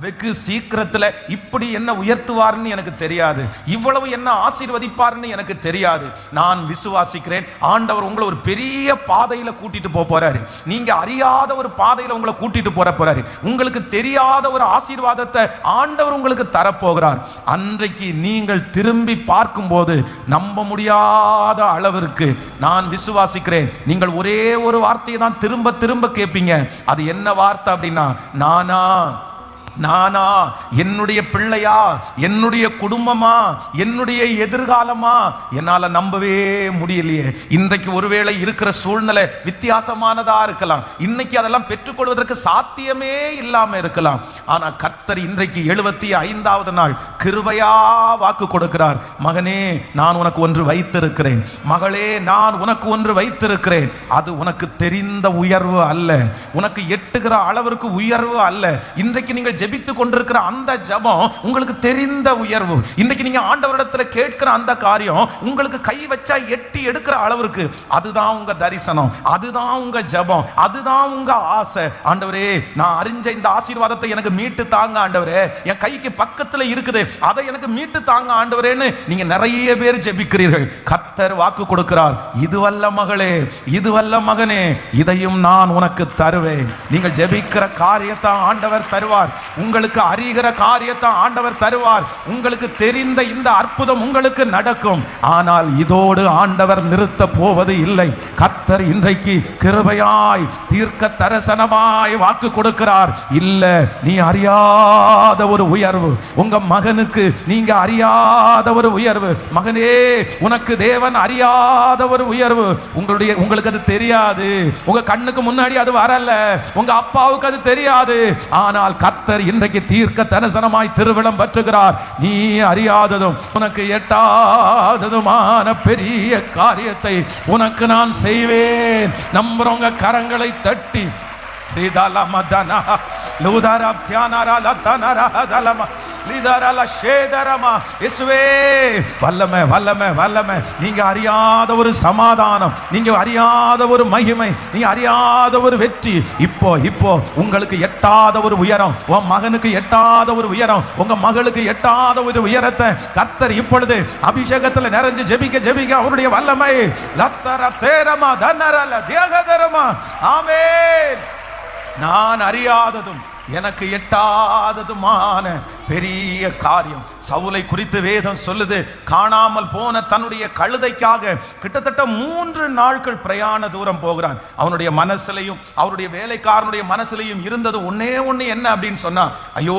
வெகு சீக்கிரத்தில் இப்படி என்ன உயர்த்துவார்னு எனக்கு தெரியாது, இவ்வளவு என்ன ஆசீர்வதிப்பார்னு எனக்கு தெரியாது. நான் விசுவாசிக்கிறேன், ஆண்டவர் உங்களை ஒரு பெரிய பாதையில கூட்டிட்டு போறாரு. நீங்க அறியாத ஒரு பாதையில உங்களை கூட்டிட்டு போறாரு. உங்களுக்கு தெரியாத ஒரு ஆசீர்வாதத்தை ஆண்டவர் உங்களுக்கு தரப்போகிறார். அன்றைக்கு நீங்கள் திரும்பி பார்க்கும்போது நம்ப முடியாத அளவிற்கு நான் விசுவாசிக்கிறேன், நீங்கள் ஒரே ஒரு வார்த்தையை தான் திரும்ப திரும்ப கேட்பீங்க. அது என்ன வார்த்தை அப்படின்னா, நானா நானா, என்னுடைய பிள்ளையா, என்னுடைய குடும்பமா, என்னுடைய எதிர்காலமா, என்னால நம்பவே முடியலையே. இன்றைக்கு ஒருவேளை இருக்கிற சூழ்நிலை வித்தியாசமானதா இருக்கலாம், இன்னைக்கு அதெல்லாம் பெற்றுக்கொள்வதற்கு சாத்தியமே இல்லாம இருக்கலாம். ஆனா கர்த்தர் இன்றைக்கு 75வது நாள் கிருபையா வாக்கு கொடுக்கிறார். மகனே, நான் உனக்கு ஒன்று வைத்திருக்கிறேன், மகளே, நான் உனக்கு ஒன்று வைத்திருக்கிறேன். அது உனக்கு தெரிந்த உயர்வு அல்ல, உனக்கு எட்டுகிற அளவிற்கு உயர்வு அல்ல. இன்றைக்கு நீங்கள் ஜெபித்துக் கொண்டிருக்கிற அந்த ஜெபம் உங்களுக்கு தெரிந்த உயர்வு. இன்னைக்கு நீங்க ஆண்டவரிடத்தில் கேட்கிற அந்த காரியம் உங்களுக்கு கை வச்சா எட்டி எடுக்கிற அளவிற்கு, அதுதான் உங்க தரிசனம், அதுதான் உங்க ஜெபம், அதுதான் உங்க ஆசை. ஆண்டவரே, நான் அறிஞ்ச இந்த ஆசீர்வாதத்தை எனக்கு மீட்டு தாங்க ஆண்டவரே, என் கைக்கு பக்கத்துல இருக்குது, அதை எனக்கு மீட்டு தாங்க ஆண்டவரேன்னு நீங்க நிறைய பேர் ஜெபிக்கிறீர்கள். கர்த்தர் வாக்கு கொடுக்கிறார், இதுவல்ல மகளே, இதுவல்ல மகனே, இதையும் நான் உனக்கு தருவேன். நீங்கள் ஜெபிக்கிற காரியத்தை ஆண்டவர் தருவார், உங்களுக்கு அறிகிற காரியத்தை ஆண்டவர் தருவார், உங்களுக்கு தெரிந்த இந்த அற்புதம் உங்களுக்கு நடக்கும். ஆனால் இதோடு ஆண்டவர் நிறுத்த போவது இல்லை. கர்த்தர் இன்றைக்கு கிருபையாய் தீர்க்க தரிசனமாய் வாக்கு கொடுக்கிறார். இல்ல, நீ அறியாத ஒரு உயர்வு, உங்க மகனுக்கு நீங்க அறியாத ஒரு உயர்வு, மகனே, உனக்கு தேவன் அறியாத ஒரு உயர்வு. உங்களுக்கு அது தெரியாது, உங்க கண்ணுக்கு முன்னாடி அது வரல, உங்க அப்பாவுக்கு அது தெரியாது. ஆனால் கர்த்தர் இன்றைக்கு தீர்க்க தரிசனமாய் திருவிழம் பற்றுகிறார். நீ அறியாததும் உனக்கு எட்டாததுமான பெரிய காரியத்தை உனக்கு நான் செய்வேன். நம்புறவங்க கரங்களை தட்டி வல்லமை வல்லமை வல்லமை. நீங்க அறியாத ஒரு சமாதானம், நீங்க அறியாத ஒரு மகிமை, நீங்க அறியாத ஒரு வெற்றி, இப்போ இப்போ உங்களுக்கு எட்டாத ஒரு உயரம், உன் மகனுக்கு எட்டாத ஒரு உயரம், உங்க மகளுக்கு எட்டாத ஒரு உயரத்தை கர்த்தர் இப்பொழுது அபிஷேகத்தில் நிறைஞ்சு ஜெபிக்க ஜெபிக்க அவருடைய வல்லமை லத்தர தேரமா தன்னரல தியாகதரமா. ஆமென். நான் அறியாததும் எனக்கு எட்டாததுமான பெரிய காரியம். சவுலை குறித்து வேதம் சொல்லுது, காணாமல் போன தன்னுடைய கழுதைக்காக கிட்டத்தட்ட 3 நாட்கள் பிரயாண தூரம் போகிறான். அவனுடைய மனசுலையும் அவருடைய வேலைக்காரனுடைய மனசுலையும் இருந்தது ஒன்னே ஒண்ணு, என்ன அப்படின்னு சொன்னா, ஐயோ,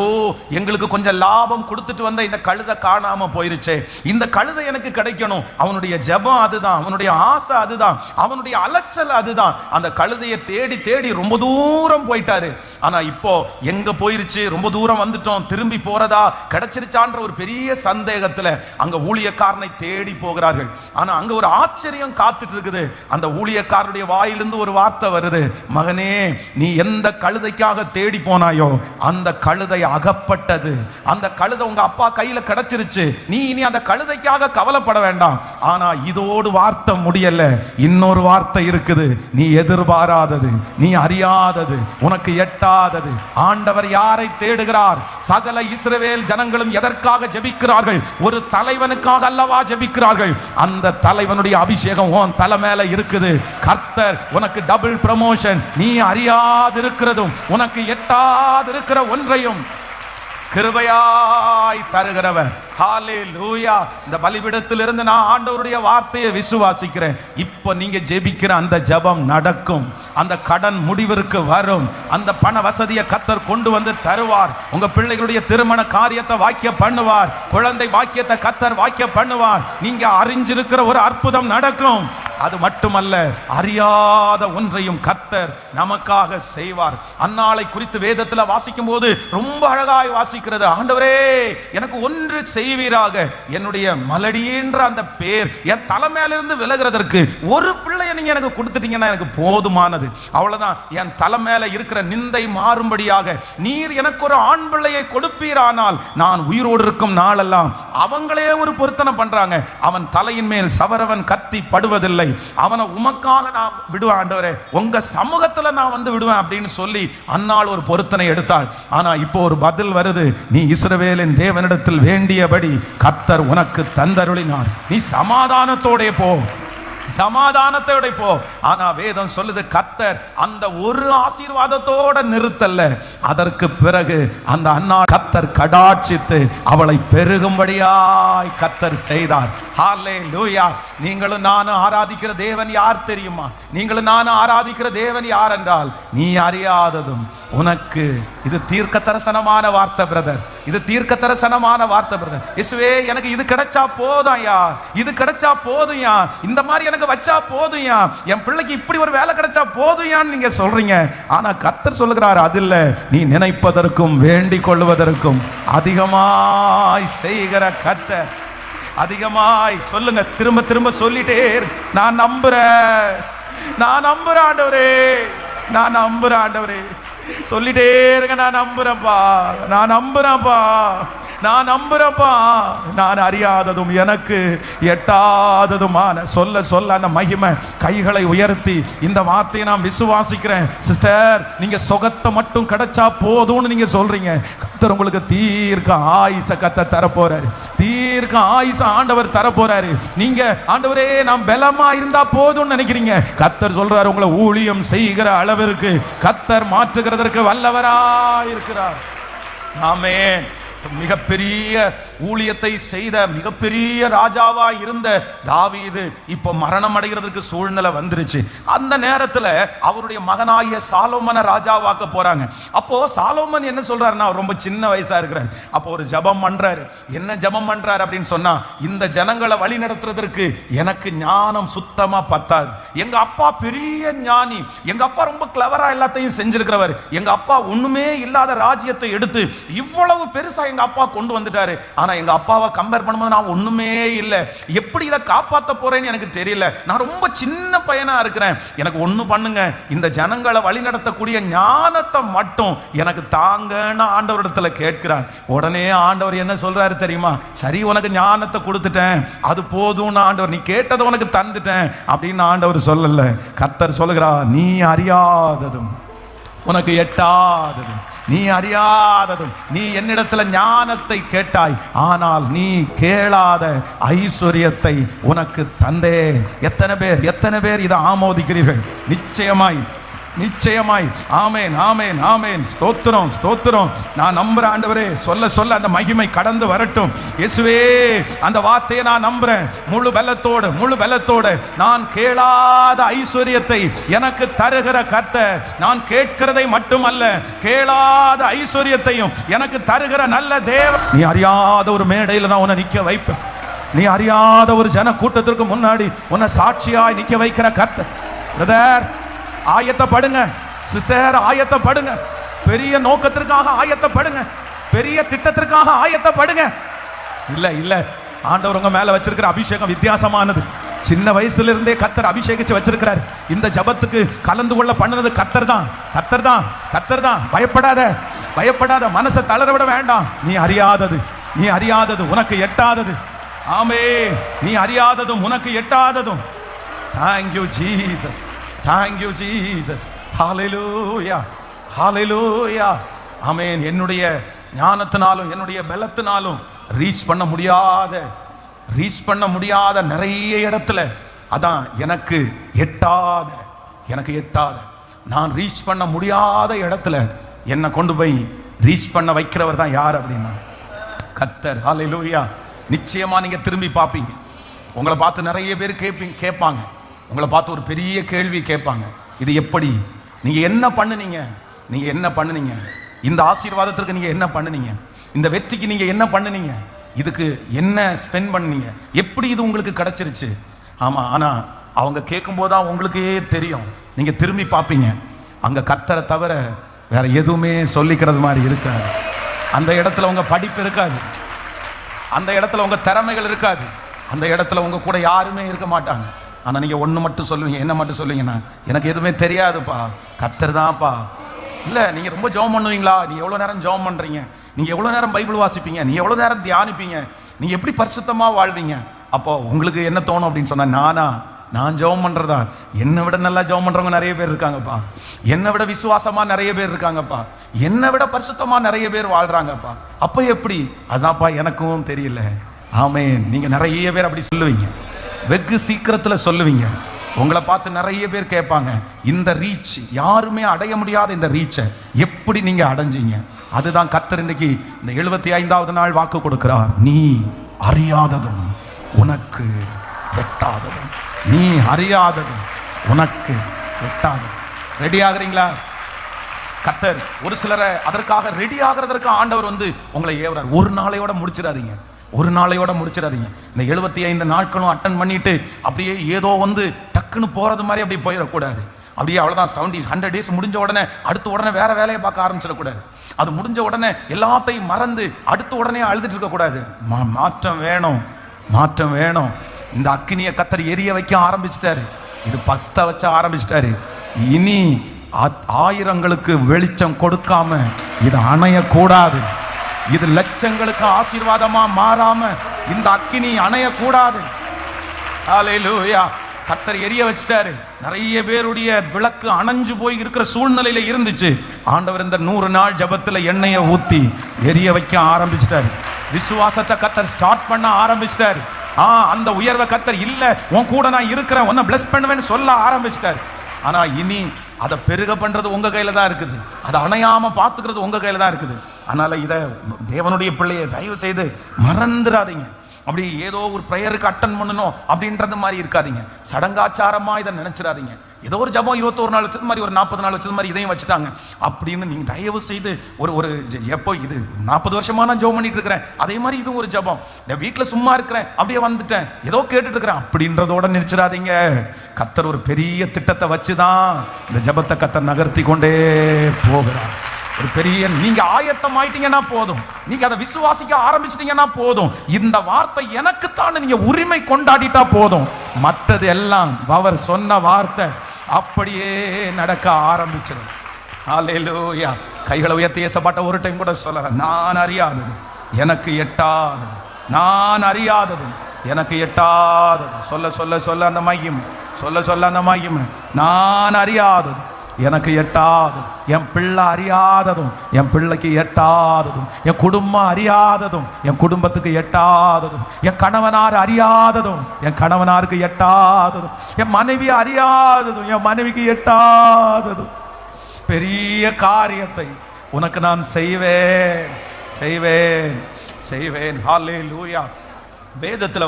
எங்களுக்கு கொஞ்சம் லாபம் கொடுத்துட்டு வந்த இந்த கழுதை காணாம போயிருச்சே, இந்த கழுதை எனக்கு கிடைக்கணும். அவனுடைய ஜெபம் அதுதான், அவனுடைய ஆசை அதுதான், அவனுடைய அலைச்சல் அதுதான். அந்த கழுதையை தேடி தேடி ரொம்ப தூரம் போயிட்டாரு. ஆனா இப்போ எங்க போயிருச்சு, ரொம்ப தூரம் வந்துட்டோம், திரும்பி போறதா, கிடைச்சிருச்சான்ற ஒரு பெரிய சந்தேகத்துல அங்க ஊழியக்காரனை தேடி போகிறார்கள். ஆனா அங்க ஒரு ஆச்சரியம் காத்துட்டு இருக்குது. அந்த ஊழியக்காரனுடைய வாயிலிருந்து ஒரு வார்த்தை வருது, மகனே, நீ எந்த கழுதைக்காக தேடி போனாயோ அந்த கழுதை அகப்பட்டது, அந்த கழுதை உங்க அப்பா கையில கிடைச்சிருச்சு, நீ இனி அந்த கழுதைக்காக கவலைப்பட வேண்டாம். ஆனா இதோடு வார்த்தை முடியல, இன்னொரு வார்த்தை இருக்குது, நீ எதிர்பாராதது, நீ அறியாதது, உனக்கு எட்டாதது. ஆண்டவர் யாரை தேடுகிறார்? சகல இஸ்ரவேல் ஜனங்களும் எதற்காக ஜெபிக்கிறார்கள்? ஒரு தலைவனுக்காக அல்லவா ஜெபிக்கிறார்கள். அந்த தலைவனுடைய அபிஷேகம் உன் தலை மேல இருக்குது. கர்த்தர் உனக்கு டபுள் ப்ரமோஷன், நீ அறியாதிருக்கிறதும் உனக்கு எட்டாதிருக்கிற ஒன்றையும் கிருபையாய் தருகிறவர். ஹல்லேலூயா. இந்த பலிபீடத்திலிருந்து நான் ஆண்டவருடைய வார்த்தையை விசுவாசிக்கிறேன். இப்போ நீங்க ஜெபிக்கிற அந்த ஜெபம் நடக்கும், அந்த கடன் முடிவிற்கு வரும், அந்த பண வசதியை கர்த்தர் கொண்டு வந்து தருவார். உங்க பிள்ளைகளுடைய திருமண காரியத்தை வாக்கிய பண்ணுவார், குழந்தை வாக்கியத்தை கர்த்தர் வாக்கிய பண்ணுவார். நீங்க அறிஞ்சிருக்கிற ஒரு அற்புதம் நடக்கும். அது மட்டுமல்ல, அறியாத ஒன்றையும் கர்த்தர் நமக்காக செய்வார். அன்னாளை குறித்து வேதத்தில் வாசிக்கும் போது ரொம்ப அழகாய் வாசிக்கிறது. ஆண்டவரே, எனக்கு ஒன்று செய்வீராக, என்னுடைய மலடின்ற அந்த பேர் என் தலைமையிலிருந்து விலகிறதற்கு ஒரு பிள்ளையை நீங்க எனக்கு கொடுத்துட்டீங்கன்னா எனக்கு போதுமானது. அவ்வளவுதான். என் தலைமையில இருக்கிற நிந்தை மாறும்படியாக நீர் எனக்கு ஒரு ஆண் பிள்ளையை கொடுப்பீரானால் நான் உயிரோடு இருக்கும் நாளெல்லாம் அவங்களே ஒரு பொருத்தனை பண்றாங்க, அவன் தலையின் மேல் சவரவன் கத்தி படுவதில்லை, இல்லை, அவனை உமக்காக நான் விடுவேன் ஆண்டவரே, உங்க சமூகத்துல நான் வந்து விடுவேன் அப்படின்னு சொல்லி அன்னாள் ஒரு பொருத்தனை எடுத்தாள். ஆனா இப்போ ஒரு பதில் வருது, நீ இஸ்ரவேலின் தேவனிடத்தில் வேண்டியபடி கர்த்தர் உனக்கு தந்தருளினார், நீ சமாதானத்தோட போ, சமாதானத்தோட போ. ஆனா வேதம் சொல்லுது, கர்த்தர் அந்த ஒரு ஆசீர்வாதத்தோட நிறுத்தல்ல, அதற்கு பிறகு அந்த அண்ணா கர்த்தர் கடாட்சித்து அவளை பெருகும்படியாய் கர்த்தர் செய்தார். ஹல்லேலூயா. நீங்களும் நானும் ஆராதிக்கிற தேவன் யார் தெரியுமா? நீங்களும் நானும் ஆராதிக்கிற தேவன் யார் என்றால், நீ அறியாததும் உனக்கு, இது தீர்க்க தரிசனமான வார்த்தை பிரதர், இது தீர்க்க தரிசனமான வார்த்தை பிரதர். இயேசுவே எனக்கு இது கிடைச்சா போதும்யா, இது கிடைச்சா போதும்யா, இந்த மாதிரி எனக்கு வச்சா போதும்யா, என் பிள்ளைக்கு இப்படி ஒரு வேலை கிடைச்சா போதும்யான்னு நீங்க சொல்றீங்க. ஆனா கர்த்தர் சொல்லுகிறார், அது இல்ல, நீ நினைப்பதற்கும் வேண்டிக் கொள்வதற்கும் அதிகமாய் செய்கிற கர்த்தர். அதிகமாய் சொல்லுங்க, திரும்ப திரும்ப சொல்லிட்டே, நான் நம்புறேன், நான் நம்புறேன் ஆண்டவரே, நான் நம்புறேன் ஆண்டவரே, சொல்லிட்டே இருங்க, நான் நம்புறேன்ப்பா, நான் நம்புறேன்ப்பா, நான் நம்புறேன்ப்பா. நான் அறியாததும் எனக்கு எட்டாததுமான சொல்ல சொல்ல அந்த மகிமை. கைகளை உயர்த்தி இந்த வார்த்தையை நான் விசுவாசிக்கிறேன். சிஸ்டர், நீங்க சுகத்தை மட்டும் கிடைச்சா போதும்னு நீங்க சொல்றீங்க, கர்த்தர் உங்களுக்கு தீர்க்க ஆயுச கர்த்தர் தர போறாரு, தீர்க்க ஆயுச ஆண்டவர் தர போறாரு. நீங்க ஆண்டவரே நான் பலமா இருந்தா போதும்னு நினைக்கிறீங்க, கர்த்தர் சொல்றாரு, உங்களை ஊழியம் செய்கிற அளவிற்கு கர்த்தர் மாற்றுகிறதற்கு வல்லவராய் இருக்கிறார். ஆமென். மிகப்பெரிய ஊழியத்தை செய்த மிகப்பெரிய ராஜாவா இருந்த தாவீது இப்போ மரணம் அடைகிறதுக்கு சூழ்நிலை வந்துருச்சு. அந்த நேரத்தில் அவருடைய மகனாகிய சாலோமனை ராஜாவாக்க போறாங்க. அப்போ சாலோமன் என்ன சொல்றாருன்னா, ரொம்ப சின்ன வயசா இருக்கிறார். அப்போ ஒரு ஜபம் பண்றாரு. என்ன ஜபம் பண்றாரு அப்படின்னு சொன்னா, இந்த ஜனங்களை வழி நடத்துறதற்கு எனக்கு ஞானம் சுத்தமா பத்தாது. எங்க அப்பா பெரிய ஞானி, எங்க அப்பா ரொம்ப கிளவரா எல்லாத்தையும் செஞ்சிருக்கிறவர், எங்க அப்பா ஒண்ணுமே இல்லாத ராஜ்யத்தை எடுத்து இவ்வளவு பெருசா எங்க அப்பா கொண்டு வந்துட்டாரு. ஆனா எங்க அப்பாவை கம்பேர் பண்ணும்போது நான் ஒண்ணுமே இல்லை, எப்படி இதை காப்பாற்ற போறேன்னு எனக்கு தெரியல, நான் ரொம்ப சின்ன பையனா இருக்கிறேன், எனக்கு ஒண்ணு பண்ணுங்க, இந்த ஜனங்களை வழி நடத்தக்கூடிய ஞானத்தை மட்டும் எனக்கு தாங்கன்னு ஆண்டவரிடத்துல கேட்கிறான். உடனே ஆண்டவர் என்ன சொல்றாரு தெரியுமா? சரி, உனக்கு ஞானத்தை கொடுத்துட்டேன், அது போதும்னு ஆண்டவர், நீ கேட்டதை உனக்கு தந்துட்டேன் அப்படின்னு ஆண்டவர் சொல்லல. கர்த்தர் சொல்லுகிறார், நீ அறியாததும் உனக்கு எட்டாததும், நீ அறியாததும், நீ என்னிடத்துல ஞானத்தை கேட்டாய், ஆனால் நீ கேளாத ஐஸ்வர்யத்தை உனக்கு தந்தேன். எத்தனை பேர் இதை ஆமோதிக்கிறீர்கள்? நிச்சயமாய் நிச்சயமாய். ஆமேன் ஆமேன் ஆமேன். ஸ்தோத்திரம் ஸ்தோத்திரம். நான் நம்புறேன் ஆண்டவரே, சொல்ல சொல்ல அந்த மகிமை கடந்து வரட்டும். இயேசுவே, அந்த வார்த்தையை நான் நம்புறேன் முழு பலத்தோடு. நான் கேளாத ஐஸ்வர்யத்தை எனக்கு தருகிற கர்த்தர், நான் கேட்கிறதை மட்டுமல்ல கேளாத ஐஸ்வர்யத்தையும் எனக்கு தருகிற நல்ல தேவன். நீ அறியாத ஒரு மேடையில் நான் உன்னை நிற்க வைப்பேன், நீ அறியாத ஒரு ஜன கூட்டத்திற்கு முன்னாடி உன்னை சாட்சியாய் நிற்க வைக்கிற கர்த்தர். பிரதர், ஆயத்தப்படுங்க. சிஸ்டர், ஆயத்தப்படுங்க. பெரிய நோக்கத்திற்காக ஆயத்தப்படுங்க, பெரிய திட்டத்திற்காக ஆயத்தப்படுங்க. இல்ல, ஆண்டவர் உங்க மேல வச்சிருக்கிற அபிஷேகம் வித்தியாசமானது. சின்ன வயசுல இருந்தே கர்த்தர் அபிஷேகிச்சு வச்சிருக்கிறார். இந்த ஜபத்துக்கு கலந்து கொள்ள பண்ணது கர்த்தர் தான். பயப்படாத, மனசை தளர விட வேண்டாம். நீ அறியாதது உனக்கு எட்டாதது. ஆமே, நீ அறியாததும் உனக்கு எட்டாததும். Thank you Jesus. Thank you Jesus. Hallelujah. Hallelujah. ஆமென். என்னுடைய ஞானத்தினாலும் என்னுடைய பலத்தினாலும் ரீச் பண்ண முடியாத நிறைய இடத்துல, அதான் எனக்கு எட்டாத நான் ரீச் பண்ண முடியாத இடத்துல என்னை கொண்டு போய் ரீச் பண்ண வைக்கிறவர் தான் யார் அப்படின்னா கர்த்தர். ஹல்லேலூயா. நிச்சயமா நீங்க திரும்பி பார்ப்பீங்க. உங்களை பார்த்து நிறைய பேர் கேட்பாங்க. உங்களை பார்த்து ஒரு பெரிய கேள்வி கேட்பாங்க, இது எப்படி, நீங்க என்ன பண்ணுனீங்க, இந்த ஆசீர்வாதத்திற்கு நீங்க என்ன பண்ணுனீங்க, இந்த வெற்றிக்கு நீங்க என்ன பண்ணுனீங்க, இதுக்கு என்ன ஸ்பெண்ட் பண்ணீங்க, எப்படி இது உங்களுக்கு கிடைச்சிருச்சு? ஆமா, ஆனா அவங்க கேட்கும்போது தான் உங்களுக்கே தெரியும். நீங்க திரும்பி பார்ப்பீங்க, அங்க கர்த்தரை தவிர வேற எதுவுமே சொல்லிக்கிறது மாதிரி இருக்காது. அந்த இடத்துல உங்க படிப்பு இருக்காது, அந்த இடத்துல உங்க திறமைகள் இருக்காது, அந்த இடத்துல உங்க கூட யாருமே இருக்க மாட்டாங்க. ஆனால் நீங்கள் ஒன்று மட்டும் சொல்லுவீங்க. என்ன மட்டும் சொல்லுவீங்கன்னா, எனக்கு எதுவுமே தெரியாதுப்பா, கர்த்தர் தான்ப்பா. இல்லை, நீங்கள் ரொம்ப ஜெபம் பண்ணுவீங்களா? நீங்கள் எவ்வளோ நேரம் ஜெபம் பண்ணுறீங்க? நீங்கள் எவ்வளோ நேரம் பைபிள் வாசிப்பீங்க? நீங்கள் எவ்வளோ நேரம் தியானிப்பீங்க? நீங்கள் எப்படி பரிசுத்தமாக வாழ்வீங்க? அப்போ உங்களுக்கு என்ன தோணும் அப்படின்னு சொன்னால், நான் ஜெபம் பண்றதா? என்னை விட நல்லா ஜெபம் பண்றவங்க நிறைய பேர் இருக்காங்கப்பா. என்னை விட விசுவாசமா நிறைய பேர் இருக்காங்கப்பா. என்னை விட பரிசுத்தமா நிறைய பேர் வாழ்றாங்கப்பா. அப்ப எப்படி? அதான்ப்பா எனக்கும் தெரியல. ஆமென். நீங்க நிறைய பேர் அப்படி சொல்லுவீங்க, வெகு சீக்கிரத்துல சொல்லுவீங்க. உங்களை பார்த்து நிறைய பேர் கேட்பாங்க, இந்த ரீச் யாருமே அடைய முடியாத இந்த ரீச்சை எப்படி நீங்க அடைஞ்சீங்க? அதுதான் கர்த்தர் இன்னைக்கு இந்த 75வது நாள் வாக்கு கொடுக்கிறார். நீ அறியாததும் உனக்கு எட்டாததும், நீ அறியாததும் உனக்கு எட்டாததும். ரெடி ஆகுறீங்களா? கர்த்தர் ஒரு சிலரை அதற்காக ரெடி ஆகிறதற்கு ஆண்டவர் உங்களை ஏவுறார். ஒரு நாளையோட முடிச்சிடாதீங்க, ஒரு நாளையோட முடிச்சிடாதீங்க. இந்த 75 நாட்களும் அட்டன் பண்ணிட்டு அப்படியே ஏதோ டக்குன்னு போறது மாதிரி அப்படியே போயிடக்கூடாது. அப்படியே அவ்வளோதான் 100 டேஸ் முடிஞ்ச உடனே உடனே வேற வேலையை பார்க்க ஆரம்பிச்சிடக்கூடாது. அது முடிஞ்ச உடனே எல்லாத்தையும் மறந்து அடுத்த உடனே அழுதுட்டு இருக்கக்கூடாது. மாற்றம் வேணும், மாற்றம் வேணும். இந்த அக்கினியை கர்த்தர் எரிய வைக்க ஆரம்பிச்சிட்டாரு. இது 10 வச்ச ஆரம்பிச்சிட்டாரு. இனி 1000ங்களுக்கு வெளிச்சம் கொடுக்காம இது அணையக்கூடாது. இது லட்சங்களுக்கு ஆசீர்வாதமா மாறாம இந்த அக்கினி அணையக்கூடாது. ஹல்லேலூயா. கர்த்தர் எரிய வச்சிட்டாரு. நிறைய பேருடைய விளக்கு அணைஞ்சு போய் இருக்கிற சூழ்நிலையில இருந்துச்சு. ஆண்டவர் இந்த 100 நாள் ஜபத்துல எண்ணெயை ஊத்தி எரிய வைக்க ஆரம்பிச்சிட்டாரு. விசுவாசத்தை கர்த்தர் ஸ்டார்ட் பண்ண ஆரம்பிச்சிட்டாரு. அந்த உயர்வை கர்த்தர் இல்ல உன் கூட நான் இருக்கிறேன், உன்னை பிளஸ் பண்ணுவேன்னு சொல்ல ஆரம்பிச்சிட்டாரு. ஆனா இனி அதை பெருக பண்றது உங்க கையில தான் இருக்குது. அதை அணையாம பார்த்துக்கிறது உங்க கையில தான் இருக்குது. அதனால இதை தேவனுடைய பிள்ளையை தயவு செய்து மறந்துடாதீங்க. அப்படி ஏதோ ஒரு ப்ரேயருக்கு அட்டன் பண்ணணும் அப்படின்றது மாதிரி இருக்காதீங்க. சடங்காச்சாரமா இதை நினைச்சிடாதீங்க. ஏதோ ஒரு ஜபம் 21 நாள் வச்சது மாதிரி, ஒரு 40 நாள் வச்சது மாதிரி இதையும் வச்சுட்டாங்க அப்படின்னு நீங்க தயவு செய்து ஒரு எப்போ இது 40 வருஷமா நான் ஜபம் பண்ணிட்டு இருக்கிறேன், அதே மாதிரி இதுவும் ஒரு ஜபம். நான் வீட்டில் சும்மா இருக்கிறேன், அப்படியே வந்துட்டேன், ஏதோ கேட்டுட்டு இருக்கிறேன் அப்படின்றதோட நினைச்சிடாதீங்க. கர்த்தர் ஒரு பெரிய திட்டத்தை வச்சுதான் இந்த ஜபத்தை கர்த்தர் நகர்த்தி கொண்டே போகிறார். ஒரு பெரிய நீங்க ஆயத்தம் ஆயிட்டீங்கன்னா போதும், நீங்க அதை விசுவாசிக்க ஆரம்பிச்சிட்டீங்கன்னா போதும். இந்த வார்த்தை எனக்குத்தான் நீங்க உரிமை கொண்டாடிட்டா போதும். மற்றது எல்லாம் அவர் சொன்ன வார்த்தை அப்படியே நடக்க ஆரம்பிச்சிடும். ஹல்லேலூயா. கைகளை உயர்த்தி ஏசப்பாட்ட ஒரு டைம் கூட சொல்றேன், நான் அறியாதது எனக்கு எட்டாதது, நான் அறியாதது எனக்கு எட்டாதது. சொல்ல சொல்ல சொல்ல அந்த மகிமை, சொல்ல சொல்ல அந்த மகிமை. நான் அறியாதது எனக்கு எட்டாததும், என் பிள்ளை அறியாததும் என் பிள்ளைக்கு எட்டாததும், என் குடும்பம் அறியாததும் என் குடும்பத்துக்கு எட்டாததும், என் கணவனார் அறியாததும் என் கணவனாருக்கு எட்டாததும், என் மனைவி அறியாததும் என் மனைவிக்கு எட்டாததும் பெரிய காரியத்தை உனக்கு நான் செய்வேன் செய்வேன் செய்வேன். ஹல்லேலூயா. வேதத்துல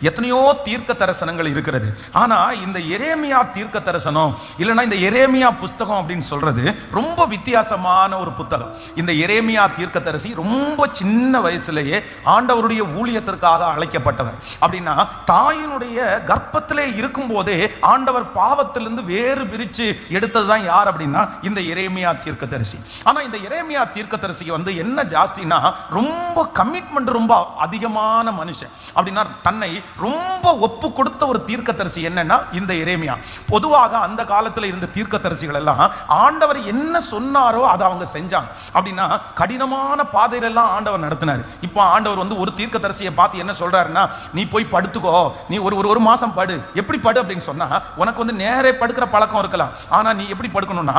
எத்தனையோ தீர்க்க தரிசனங்கள் இருக்கிறது. ஆனா இந்த எரேமியா தீர்க்க தரிசனம் இல்லைன்னா இந்த எரேமியா புஸ்தகம் அப்படின்னு சொல்றது ரொம்ப வித்தியாசமான ஒரு புத்தகம். இந்த எரேமியா தீர்க்க தரிசி ரொம்ப சின்ன வயசுலேயே ஆண்டவருடைய ஊழியத்திற்காக அழைக்கப்பட்டவர். அப்படின்னா தாயினுடைய கர்ப்பத்திலே இருக்கும் போதே ஆண்டவர் பாவத்திலிருந்து வேறு பிரிச்சு எடுத்ததுதான் யார் அப்படின்னா இந்த எரேமியா தீர்க்க தரிசி. ஆனா இந்த எரேமியா தீர்க்க தரிசிக்கு என்ன ஜாஸ்தினா ரொம்ப கமிட்மெண்ட், ரொம்ப அதிகமான மனுஷன். அப்படின்னா தன்னை ரொம்ப ஒப்பு கொடுத்த ஒரு தீர்க்கதரிசி என்னன்னா இந்த எரேமியா. பொதுவாக அந்த காலத்தில் இருந்த தீர்க்கதரிசிகள் எல்லாம் ஆண்டவர் என்ன சொன்னாரோ அதை அவங்க செஞ்சாங்க. அப்படின்னா கடினமான பாதையில எல்லாம் ஆண்டவர் நடத்தினார். இப்போ ஆண்டவர் ஒரு தீர்க்கதரிசியை பார்த்து என்ன சொல்றாருன்னா, நீ போய் படுத்துக்கோ, நீ ஒரு மாசம் படு. எப்படி படு அப்படின்னு சொன்னா, உனக்கு நேரே படுக்கிற பழக்கம் இருக்கலாம், ஆனா நீ எப்படி படுக்கணும்னா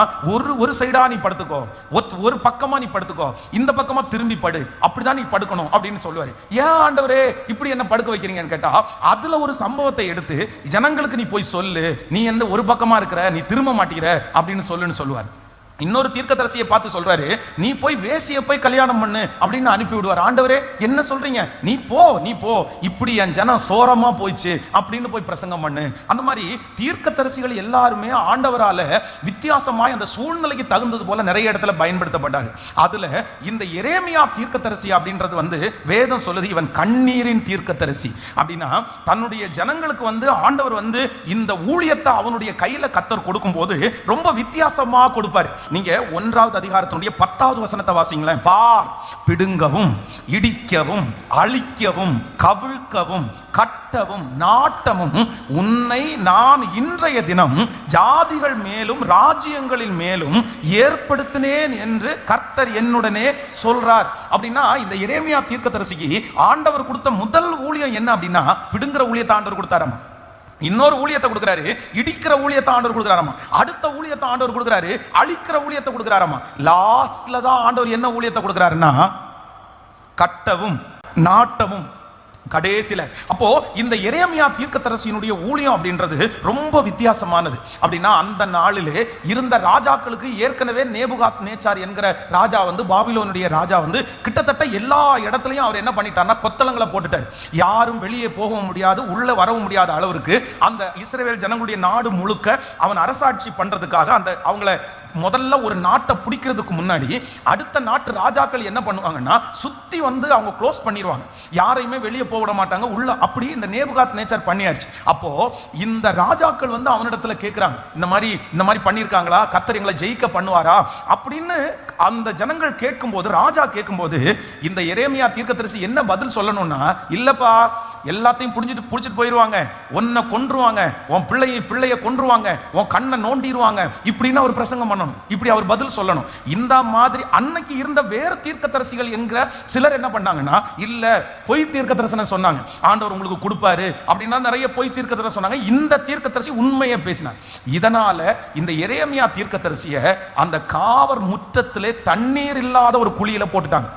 ஒரு சைடா நீ படுத்துக்கோ, ஒரு பக்கமா நீ படுத்துக்கோ, இந்த பக்கமா திரும்பி படு, அப்படிதான் நீ படுக்கணும் அப்படின்னு சொல்லுவாரு. ஏன் ஆண்டவரே இப்படி என்ன படுக்க வைக்கிறீங்கன்னு கேட்டா, அதுல ஒரு சம்பவத்தை எடுத்து ஜனங்களுக்கு நீ போய் சொல்லு, நீ ஒரு பக்கமா இருக்கிற, நீ திரும்ப மாட்டீர அப்படின்னு சொல்லுன்னு சொல்லுவார். இன்னொரு தீர்க்கதரிசியை பார்த்து சொல்றாரு, நீ போய் வேசியை போய் கல்யாணம் பண்ணு அப்படின்னு அனுப்பி விடுவார். ஆண்டவரே என்ன சொல்றீங்க, நீ போ இப்படி என் ஜனம் சோரமா போயிச்சு அப்படின்னு போய் பிரசங்கம் பண்ணு. அந்த மாதிரி தீர்க்கதரிசிகள் எல்லாருமே ஆண்டவரால வித்தியாசமாய் அந்த சூழ்நிலைக்கு தகுந்தது போல நிறைய இடத்துல பயன்படுத்தப்பட்டாங்க. அதுல இந்த எரேமியா தீர்க்கதரிசி அப்படின்றது வேதம் சொல்லுது, இவன் கண்ணீரின் தீர்க்கதரிசி. அப்படின்னா தன்னுடைய ஜனங்களுக்கு ஆண்டவர் இந்த ஊழியத்தை அவனுடைய கையில கர்த்தர் கொடுக்கும் போது ரொம்ப வித்தியாசமா கொடுப்பாரு. நீங்க 1வது அதிகாரத்தினுடைய 10வது வசனத்தை வாசிங்களேன். பார், பிடுங்கவும் இடிக்கவும் அழிக்கவும் கவிழ்க்கவும் கட்டவும் நாட்டமும் உன்னை நான் இன்றைய தினம் ஜாதிகள் மேலும் ராஜ்யங்களின் மேலும் ஏற்படுத்தினேன் என்று கர்த்தர் என்னுடனே சொல்றார். அப்படின்னா இந்த எரேமியா தீர்க்கதரிசிக்கு ஆண்டவர் கொடுத்த முதல் ஊழியம் என்ன அப்படின்னா, பிடுங்குற ஊழியத்தை ஆண்டவர் கொடுத்தாராம். இன்னொரு ஊழியத்தை கொடுக்குறாரு, இடிக்கிற ஊழியத்தை ஆண்டவர் கொடுக்குறாராமா. அடுத்த ஊழியத்தை ஆண்டவர் கொடுக்குறாரு, அழிக்கிற ஊழியத்தை கொடுக்குறாராமா. லாஸ்ட்ல தான் ஆண்டவர் என்ன ஊழியத்தை கொடுக்குறாருன்னா கட்டவும் நாட்டவும் கடைசில. அப்போ இந்த எரேமியா தீர்க்கதரிசியினுடைய ஊழியம் அப்படின்றது ரொம்ப வித்தியாசமானது. அப்படின்னா அந்த நாளிலே இருந்த ராஜாக்களுக்கு ஏற்கனவே நேபுகாத் நேச்சார் என்கிற ராஜா பாபிலோனுடைய ராஜா கிட்டத்தட்ட எல்லா இடத்துலையும் அவர் என்ன பண்ணிட்டார்னா கொத்தளங்களை போட்டுட்டார். யாரும் வெளியே போகவும் முடியாது, உள்ள வரவும் முடியாத அளவிற்கு அந்த இஸ்ரவேல் ஜனங்களுடைய நாடு முழுக்க அவன் அரசாட்சி பண்றதுக்காக அந்த அவங்கள முதல்ல ஒரு நாட்டை பிடிக்கிறதுக்கு முன்னாடி அடுத்த நாட்டு ராஜாக்கள் என்ன பண்ணுவாங்கன்னா சுத்தி அவங்க க்ளோஸ் பண்ணிடுவாங்க, யாரையுமே வெளியே போக விட மாட்டாங்க உள்ள. அப்படி இந்த நேபுகாத் நேச்சர் பண்ணியாச்சு. அப்போ இந்த ராஜாக்கள் அவனிடத்துல கேட்கிறாங்க, இந்த மாதிரி பண்ணியிருக்காங்களா, கர்த்தர் எங்களை ஜெயிக்க பண்ணுவாரா அப்படின்னு அந்த ஜனங்கள் கேட்கும்போது, ராஜா கேட்கும்போது இந்த எரேமியா தீர்க்கதரிசி என்ன பதில் சொல்லணும்னா, இல்லப்பா எல்லாத்தையும் புடிச்சிட்டு போயிடுவாங்க, உன்னை கொன்றுவாங்க, உன் பிள்ளைய கொன்றுவாங்க, உன் கண்ணை நோண்டிடுவாங்க இப்படின்னு ஒரு பிரசங்கம் பண்ணணும். இப்படி அவர் பதில் சொல்லணும். இந்த மாதிரி அன்னைக்கு இருந்த வேறு தீர்க்கதரிசிகள் என்கிற சிலர் என்ன பண்ணாங்கன்னா, இல்ல பொய் தீர்க்கதரிசனம் சொன்னாங்க, ஆண்டவர் உங்களுக்கு கொடுப்பாரு அப்படின்னா நிறைய பொய் தீர்க்கதரிசனம் சொன்னாங்க. இந்த தீர்க்கதரிசி உண்மையை பேசினார். இதனால இந்த எரேமியா தீர்க்கதரிசியை அந்த காவர் முற்றத்திலே தண்ணீர் இல்லாத ஒரு குழியில போட்டுட்டாங்க.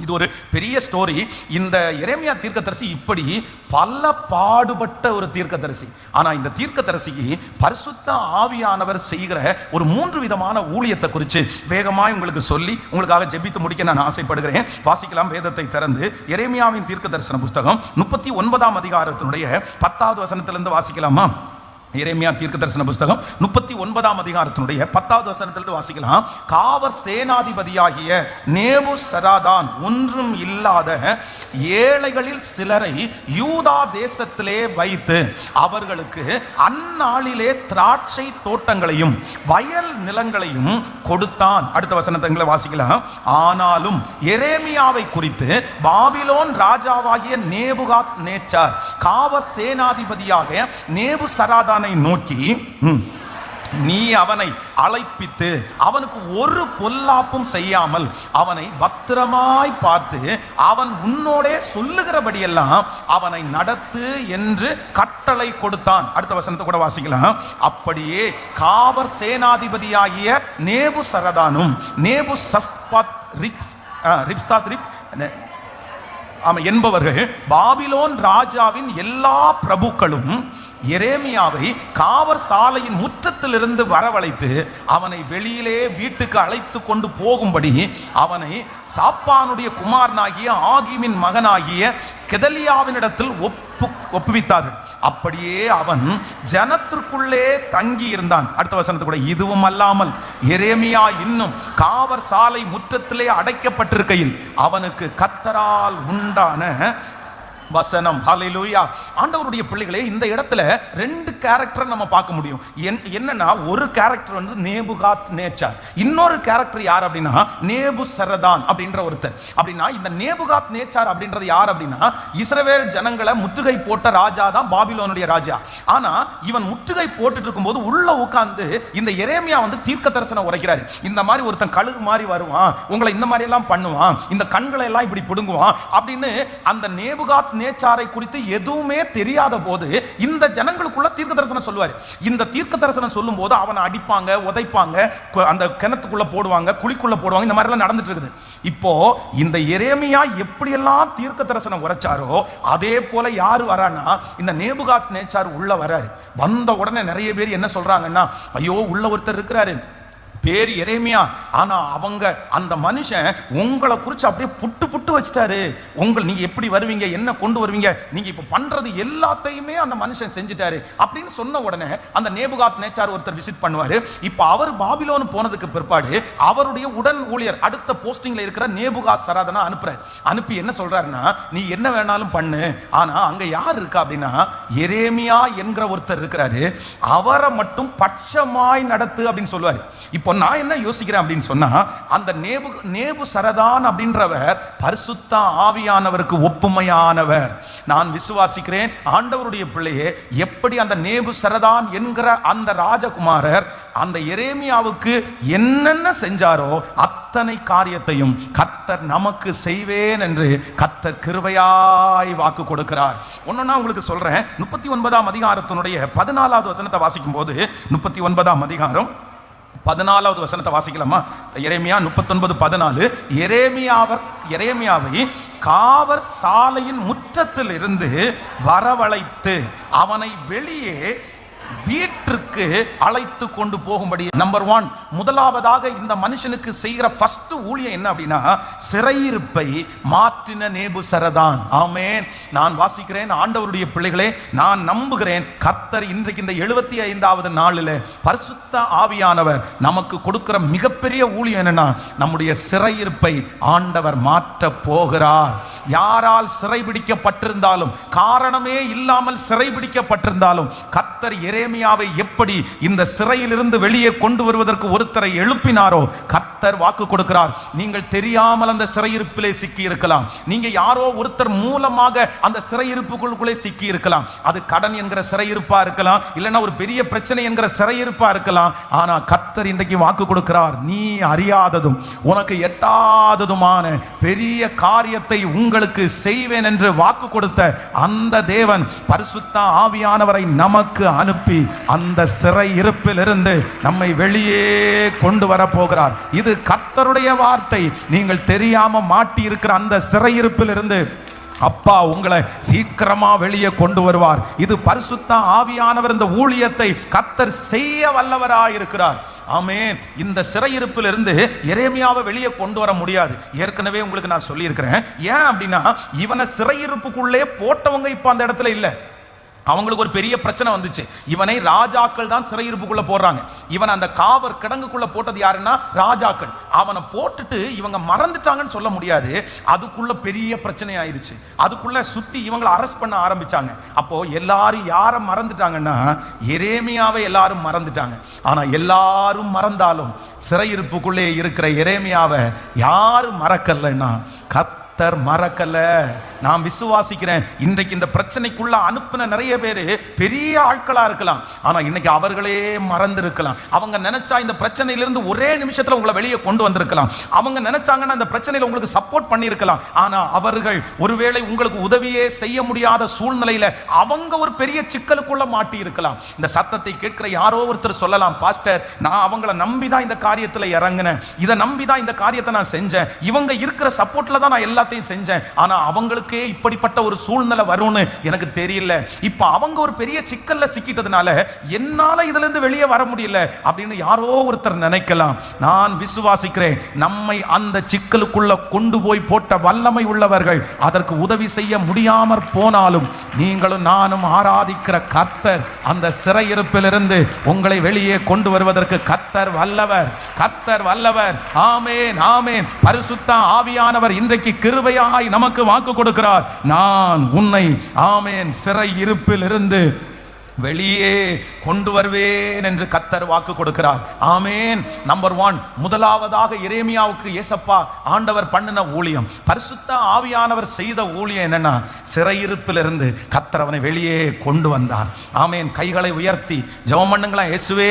இது ஒரு பெரிய ஸ்டோரி. இந்த எரேமியா தீர்க்கதரிசி இப்படி பல பாடுபட்ட ஒரு தீர்க்கதரிசி. ஆனா இந்த தீர்க்கதரிசிக்கு பரிசுத்த ஆவியானவர் செய்கிற ஒரு 3 விதமான ஊழியத்தை குறித்து வேகமாய் உங்களுக்கு சொல்லி உங்களுக்காக ஜெபித்து முடிக்க நான் ஆசைப்படுகிறேன். வாசிக்கலாம் வேதத்தை திறந்து எரேமியாவின் தீர்க்கதரிசன புஸ்தகம் 39ஆம் அதிகாரத்தினுடைய 10வது வசனத்திலிருந்து வாசிக்கலாமா? எரேமியா தீர்க்கதரிசன புஸ்தகம் 39ஆம் அதிகாரத்தினுடைய 10வது வசனத்திலிருந்து வாசிக்கலாம். காவர் சேனாதிபதியாகிய நேபுசராதான் ஒன்றும் இல்லாத ஏழைகளில் சிலரை யூதா தேசத்திலே வைத்து அவர்களுக்கு அந்நாளிலே திராட்சை தோட்டங்களையும் வயல் நிலங்களையும் கொடுத்தான். அடுத்த வசனத்தை வாசிக்கலாம். ஆனாலும் எரேமியாவை குறித்து பாபிலோன் ராஜாவாகிய நேபுகாத் நேச்சார் காவர் சேனாதிபதியாக நேபுசராதான் நோக்கி, நீ அவனை அழைப்பித்து அவனுக்கு ஒரு பொல்லாப்பும் செய்யாமல் அவனை பத்திரமாய் பார்த்து அவன் உன்னோடே சொல்லுகிறபடியெல்லாம் அவனை நடத்து என்று கட்டளை கொடுத்தான். அடுத்த வசனத்தை கூட வாசிக்கலாம். அப்படியே காவர் சேனாதிபதியாகிய நேபுசரதானும் என்பவர்கள் பாபிலோன் ராஜாவின் எல்லா பிரபுக்களும் எரேமியாவை காவர் சாலையின் முற்றத்திலிருந்து வரவழைத்து அவனை வெளியிலே வீட்டுக்கு அழைத்து கொண்டு போகும்படி அவனை சாப்பானுடைய குமாரனாகிய ஆகிமின் மகனாகிய கெதலியாவினிடத்தில் ஒப்புவித்தார்கள். அப்படியே அவன் ஜனத்திற்குள்ளே தங்கி இருந்தான். அடுத்த வசனத்தை கூட, இதுவும் அல்லாமல் எரேமியா இன்னும் காவர் சாலை முற்றத்திலே அடைக்கப்பட்டிருக்கையில் அவனுக்கு கர்த்தரால் உண்டான வசனம். ஹல்லேலூயா. ஆண்டவருடைய பிள்ளைகளே, இந்த இடத்துல 2 கேரக்டர் நம்ம பார்க்க முடியும். என்னன்னா, ஒரு கேரக்டர் நேபுகாத் நேச்சார், இன்னொரு கேரக்டர் யார் அப்படின்னா நேபுசரதான் அப்படின்ற ஒருத்தர். அப்படின்னா இந்த நேபுகாத் நேச்சார் அப்படின்றது யார் அப்படின்னா இஸ்ரவேல் ஜனங்களை முற்றுகை போட்ட ராஜா தான், பாபிலோனுடைய ராஜா. ஆனா இவன் முற்றுகை போட்டுட்டு இருக்கும்போது உள்ள உட்கார்ந்து இந்த எரேமியா தீர்க்க தரிசனம் உரைக்கிறாரு. இந்த மாதிரி ஒருத்தன் கழுகு மாதிரி வருவான், உங்களை இந்த மாதிரி எல்லாம் பண்ணுவான், இந்த கண்களை எல்லாம் இப்படி பிடுங்குவான் அப்படின்னு அந்த நேபுகாத் நேச்சாரை குறித்து எதுவுமே தெரியாத போது இந்த ஜனங்களுக்குள்ள தீர்க்க தரிசனம் சொல்லுவார். இந்த தீர்க்க தரிசனம் சொல்லும் போது அவனை அடிப்பாங்க, உதைப்பாங்க, அந்த கிணத்துக்குள்ள போடுவாங்க, குழிக்குள்ள போடுவாங்க, இந்த மாதிரி எல்லாம் நடந்துட்டு இருக்குது. இப்போ இந்த எரேமியா எப்படியெல்லாம் தீர்க்க தரிசனம் உரைச்சாரோ அதே போல யாரு வரானா இந்த நேபுகாத் நேச்சார் உள்ள வராரு. வந்த உடனே நிறைய பேர் என்ன சொல்றாங்கன்னா, ஐயோ உள்ள ஒருத்தர் இருக்கிறாரு பேர் எரேமியா, ஆனா அவங்க அந்த மனுஷன் உங்களை குறித்து அப்படியே புட்டு வச்சுட்டாரு. நீங்க எப்படி வருவீங்க, என்ன கொண்டு வருவீங்க, நீங்க இப்ப பண்றது எல்லாத்தையுமே அந்த மனுஷன் செஞ்சுட்டாரு அப்படின்னு சொன்ன உடனே அந்த நேபுகாத் நேச்சார் ஒருத்தர் விசிட் பண்ணுவாரு. இப்ப அவர் பாபிலோன் போனதுக்கு பிற்பாடு அவருடைய உடன் ஊழியர் அடுத்த போஸ்டிங்ல இருக்கிற நேபுகாத் சராதனா அனுப்புறாரு. அனுப்பி என்ன சொல்றாருன்னா, நீ என்ன வேணாலும் பண்ணு, ஆனா அங்க யார் இருக்கா அப்படின்னா எரேமியா என்கிற ஒருத்தர் இருக்கிறாரு, அவரை மட்டும் பட்சமாய் நடத்து அப்படின்னு சொல்லுவாரு. இப்போ நான் என்ன யோசிக்கிறேன் அப்படின்னு சொன்னா, அந்த நேபுசரதான் அப்படின்றவர் பரிசுத்த ஆவியானவருக்கு ஒப்புமையானவர். நான் விசுவாசிக்கிறேன் ஆண்டவருடைய பிள்ளையே, எப்படி அந்த நேபுசரதான் என்கிற அந்த ராஜகுமாரர் அந்த எரேமியாவுக்கு என்னென்ன செஞ்சாரோ அத்தனை காரியத்தையும் கர்த்தர் நமக்கு செய்வேன் என்று கர்த்தர் கிருபையாய் வாக்கு கொடுக்கிறார். ஒன்னொன்னா உங்களுக்கு சொல்றேன். 39ஆம் அதிகாரத்தினுடைய 14வது வசனத்தை வாசிக்கும் போது, 39ஆம் அதிகாரம் 14வது வசனத்தை வாசிக்கலாமா? எரேமியா 39:14. எரேமியாவை காவற் சாலையின் முற்றத்தில் இருந்து வரவழைத்து அவனை வெளியே வீட்டிற்கு அழைத்து கொண்டு போகும்படி. நம்பர் 1, முதலாவதாக இந்த மனுஷனுக்கு செய்கிற ஃபர்ஸ்ட் ஊழியம் என்ன அப்படின்னா, சிறையிருப்பை மாற்றின நேபுசரதான். ஆமென். நான் வாசிக்கிறேன் ஆண்டவருடைய பிள்ளைகளே, நான் நம்புகிறேன் கர்த்தர் இன்றைக்கு இந்த 75வது நாளில் பரிசுத்த ஆவியானவர் நமக்கு கொடுக்கிற மிகப்பெரிய ஊழியம் என்னன்னா, நம்முடைய சிறையிருப்பை ஆண்டவர் மாற்ற போகிறார். யாரால் சிறைபிடிக்கப்பட்டிருந்தாலும், காரணமே இல்லாமல் சிறைபிடிக்கப்பட்டிருந்தாலும், கர்த்தர் எரேமியாவை எப்படி இந்த சிறையிலிருந்து வெளியே கொண்டு வருவதற்கு ஒருத்தரை எழுப்பினாரோ, கர்த்தர் வாக்கு கொடுக்கிறார். நீங்கள் தெரியாமல் அந்த சிறையிருப்பிலே சிக்கி இருக்கலாம். நீங்க யாரோ ஒருத்தர் மூலமாக அந்த சிறையிருப்புக்குள்ளே சிக்கி இருக்கலாம். அது கடன் என்கிற சிறையிருப்பா இருக்கலாம், இல்லைன்னா ஒரு பெரிய பிரச்சனை என்கிற சிறையிருப்பா இருக்கலாம். ஆனா கர்த்தர் இன்றைக்கு வாக்கு கொடுக்கிறார், நீ அறியாததும் உனக்கு எட்டாததுமான பெரிய காரியத்தை உங்களுக்கு செய்வேன் என்று வாக்கு கொடுத்த அந்த தேவன் பரிசுத்த ஆவியானவரை நமக்கு அனுப்பி அந்த சிறை இருப்பில் இருந்து நம்மை வெளியே கொண்டு வர போகிறார். இது கர்த்தருடைய வார்த்தை. நீங்கள் தெரியாம மாட்டி இருக்கிற அந்த சிறையிருப்பில் இருந்து அப்பா உங்களை சீக்கிரமா வெளியே கொண்டு வருவார். இது பரிசுத்த ஆவியானவர் இந்த ஊழியத்தை கர்த்தர் செய்ய வல்லவராயிருக்கிறார். ஆமென். இந்த சிறையிருப்பில் இருந்து எரேமியாவை வெளியே கொண்டு வர முடியாது. ஏற்கனவே உங்களுக்கு நான் சொல்லி இருக்கிறேன். ஏன் அப்படின்னா, இவனை சிறையிருப்புக்குள்ளே போட்டவங்க இப்ப அந்த இடத்துல இல்ல. அவங்களுக்கு ஒரு பெரிய பிரச்சனை வந்துச்சு. இவனை ராஜாக்கள் தான் சிறையிருப்புக்குள்ள போடுறாங்க. இவன் அந்த காவற் கிடங்குக்குள்ள போட்டது யாருன்னா ராஜாக்கள். அவனை போட்டுட்டு இவங்க மறந்துட்டாங்கன்னு சொல்ல முடியாது. அதுக்குள்ள பெரிய பிரச்சனை ஆயிருச்சு. அதுக்குள்ள சுத்தி இவங்களை அரெஸ்ட் பண்ண ஆரம்பிச்சாங்க. அப்போ எல்லாரும் யாரை மறந்துட்டாங்கன்னா, எரேமியாவை எல்லாரும் மறந்துட்டாங்க. ஆனா எல்லாரும் மறந்தாலும் சிறையிருப்புக்குள்ளே இருக்கிற எரேமியாவை யாரும் மறக்கலைன்னா கர்த்தர் மறக்கல. நான் விசுவாசிக்கிறேன் இன்றைக்கு இந்த பிரச்சனைக்குள்ள அனுப்பின நிறைய பேர் பெரிய ஆட்களா இருக்கலாம். ஆனா இன்னைக்கு அவர்களே மறந்து இருக்கலாம். அவங்க நினைச்சா இந்த பிரச்சனையிலிருந்து ஒரே நிமிஷத்துல உங்களை வெளியே கொண்டு வந்திருக்கலாம். அவங்க நினைச்சாங்கன்னா இந்த பிரச்சனையில உங்களுக்கு சப்போர்ட் பண்ணி இருக்கலாம். ஆனா அவர்கள் ஒருவேளை உங்களுக்கு உதவியே செய்ய முடியாத சூழ்நிலையில அவங்க ஒரு பெரிய சிக்கலுக்குள்ள மாட்டி இருக்கலாம். இந்த சத்தத்தை கேட்கிற யாரோ ஒருத்தர் சொல்லலாம், பாஸ்டர் நான் அவங்கள நம்பிதான் இந்த காரியத்துல இறங்கினேன், இதை நம்பிதான் இந்த காரியத்தை நான் செஞ்சேன், இவங்க இருக்கிற சப்போர்ட்ல தான் நான் எல்லாத்தையும் செஞ்சேன், ஆனா அவங்களுக்கு இப்படிப்பட்ட ஒரு சூழ்நிலை வரும்னு எனக்கு தெரியல. இப்ப அவங்க ஒரு பெரிய சிக்கல்ல சிக்கிட்டதுனால என்னால இதுல இருந்து வெளியே வர முடியல அப்படின்னு யாரோ ஒருத்தர் நினைக்கலாம். நான் விசுவாசிக்கிறேன் நம்மை அந்த சிக்கலுக்குள்ள கொண்டு போய் போட்ட வல்லமை உள்ளவர்கள் அதற்கு உதவி செய்ய முடியாமற் போனாலும் நீங்களும் நானும் ஆராதிக்கிற கர்த்தர் அந்த சிறையிருப்பிலிருந்து உங்களை வெளியே கொண்டு வருவதற்கு கர்த்தர் வல்லவர். கர்த்தர் வல்லவர். ஆமென், ஆமென். பரிசுத்த ஆவியானவர் இன்றைக்கு கிருபையாய் நமக்கு வாக்கு கொடுக்கிறார். நான் உன்னை ஆமென் சிறை இருப்பில் இருந்து வெளியே கொண்டு வருவேன் என்று கர்த்தர் வாக்கு கொடுக்கிறார். ஆமென். நம்பர் 1, முதலாவதாக எரேமியாவுக்கு ஏசப்பா ஆண்டவர் பண்ணின ஊழியம், பரிசுத்த ஆவியானவர் செய்த ஊழியம் என்னன்னா, சிறையிருப்பிலிருந்து கர்த்தர் அவனை வெளியே கொண்டு வந்தார். ஆமென். கைகளை உயர்த்தி ஜெபம் பண்ணுங்களா. இயேசுவே,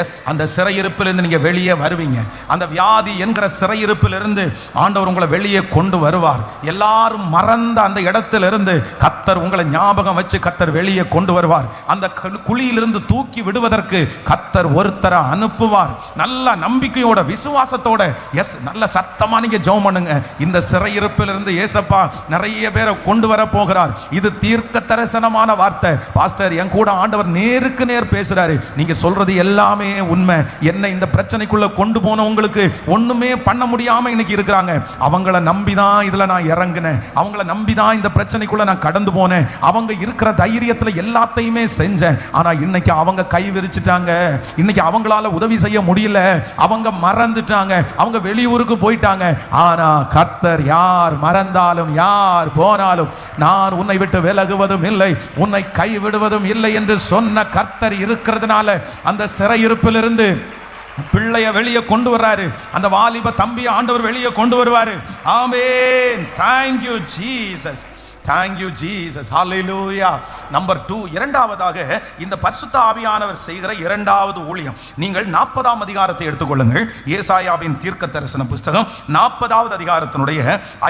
எஸ், அந்த சிறையிருப்பிலிருந்து நீங்க வெளியே வருவீங்க. அந்த வியாதி என்கிற சிறையிருப்பிலிருந்து ஆண்டவர் உங்களை வெளியே கொண்டு வருவார். எல்லாரும் மறந்த அந்த இடத்திலிருந்து கர்த்தர் உங்களை ஞாபகம் வச்சு கர்த்தர் வெளியே கொண்டு வருவார். அந்த குழியிலிருந்து தூக்கி விடுவதற்கு கர்த்தர் ஒருத்தரை அனுப்புவார். நல்ல நம்பிக்கையோட விசுவாசத்தோட எஸ் நல்ல சத்தமா நீங்க ஜெபம் பண்ணுங்க. இந்த சிறையிருப்பிலிருந்து ஏசப்பா நிறைய பேரை கொண்டு வர போகிறார். இது தீர்க்க தரிசனமான வார்த்தை. பாஸ்டர் என் கூட ஆண்டவர் நேருக்கு நேர் பேசுறாரு. நீங்க சொல்றது எல்லாமே உண்மை. என்ன இந்த பிரச்சனைக்குள்ள கொண்டு போனவங்களுக்கு ஒண்ணுமே பண்ண முடியாம இன்னைக்கு இருக்கிறாங்க. அவங்கள நம்பிதான் இதுல நான் இறங்கினேன். அவங்கள நம்பிதான் இந்த பிரச்சனைக்குள்ள நான் கடந்து போனேன். அவங்க இருக்கிற தைரியத்துல எல்லாத்தையும் செஞ்சேன். ஆனா இன்னைக்கு அவங்க கை விரிச்சிட்டாங்க. இன்னைக்கு அவங்களால உதவி செய்ய முடியல. அவங்க மறந்துட்டாங்க. அவங்க வெளியூருக்கு போயிட்டாங்க. ஆனா கர்த்தர் யார் மறந்தாலும் யார் போனாலும் நான் உன்னை விட்டு விலகுவதும் இல்லை, உன்னை கை விடுவதும் இல்லை என்று சொன்ன கர்த்தர் இருக்கிறதுனால அந்த சிறையிருப்பிலிருந்து பிள்ளைய வெளியே கொண்டு வர்றாரு. அந்த வாலிப தம்பியை ஆண்டவர் வெளியே கொண்டு வருவாரு. ஆமென். Thank you Jesus. Thank you Jesus. Hallelujah. Number 2, இரண்டாவதாக இந்த பரிசுத்த ஆவியானவர் செய்கிற இரண்டாவது ஊழியம். நீங்கள் 40ஆம் அதிகாரத்தை எடுத்துக்கொள்ளுங்கள். ஏசாயாவின் தீர்க்க தரிசன புஸ்தகம் 40வது அதிகாரத்தினுடைய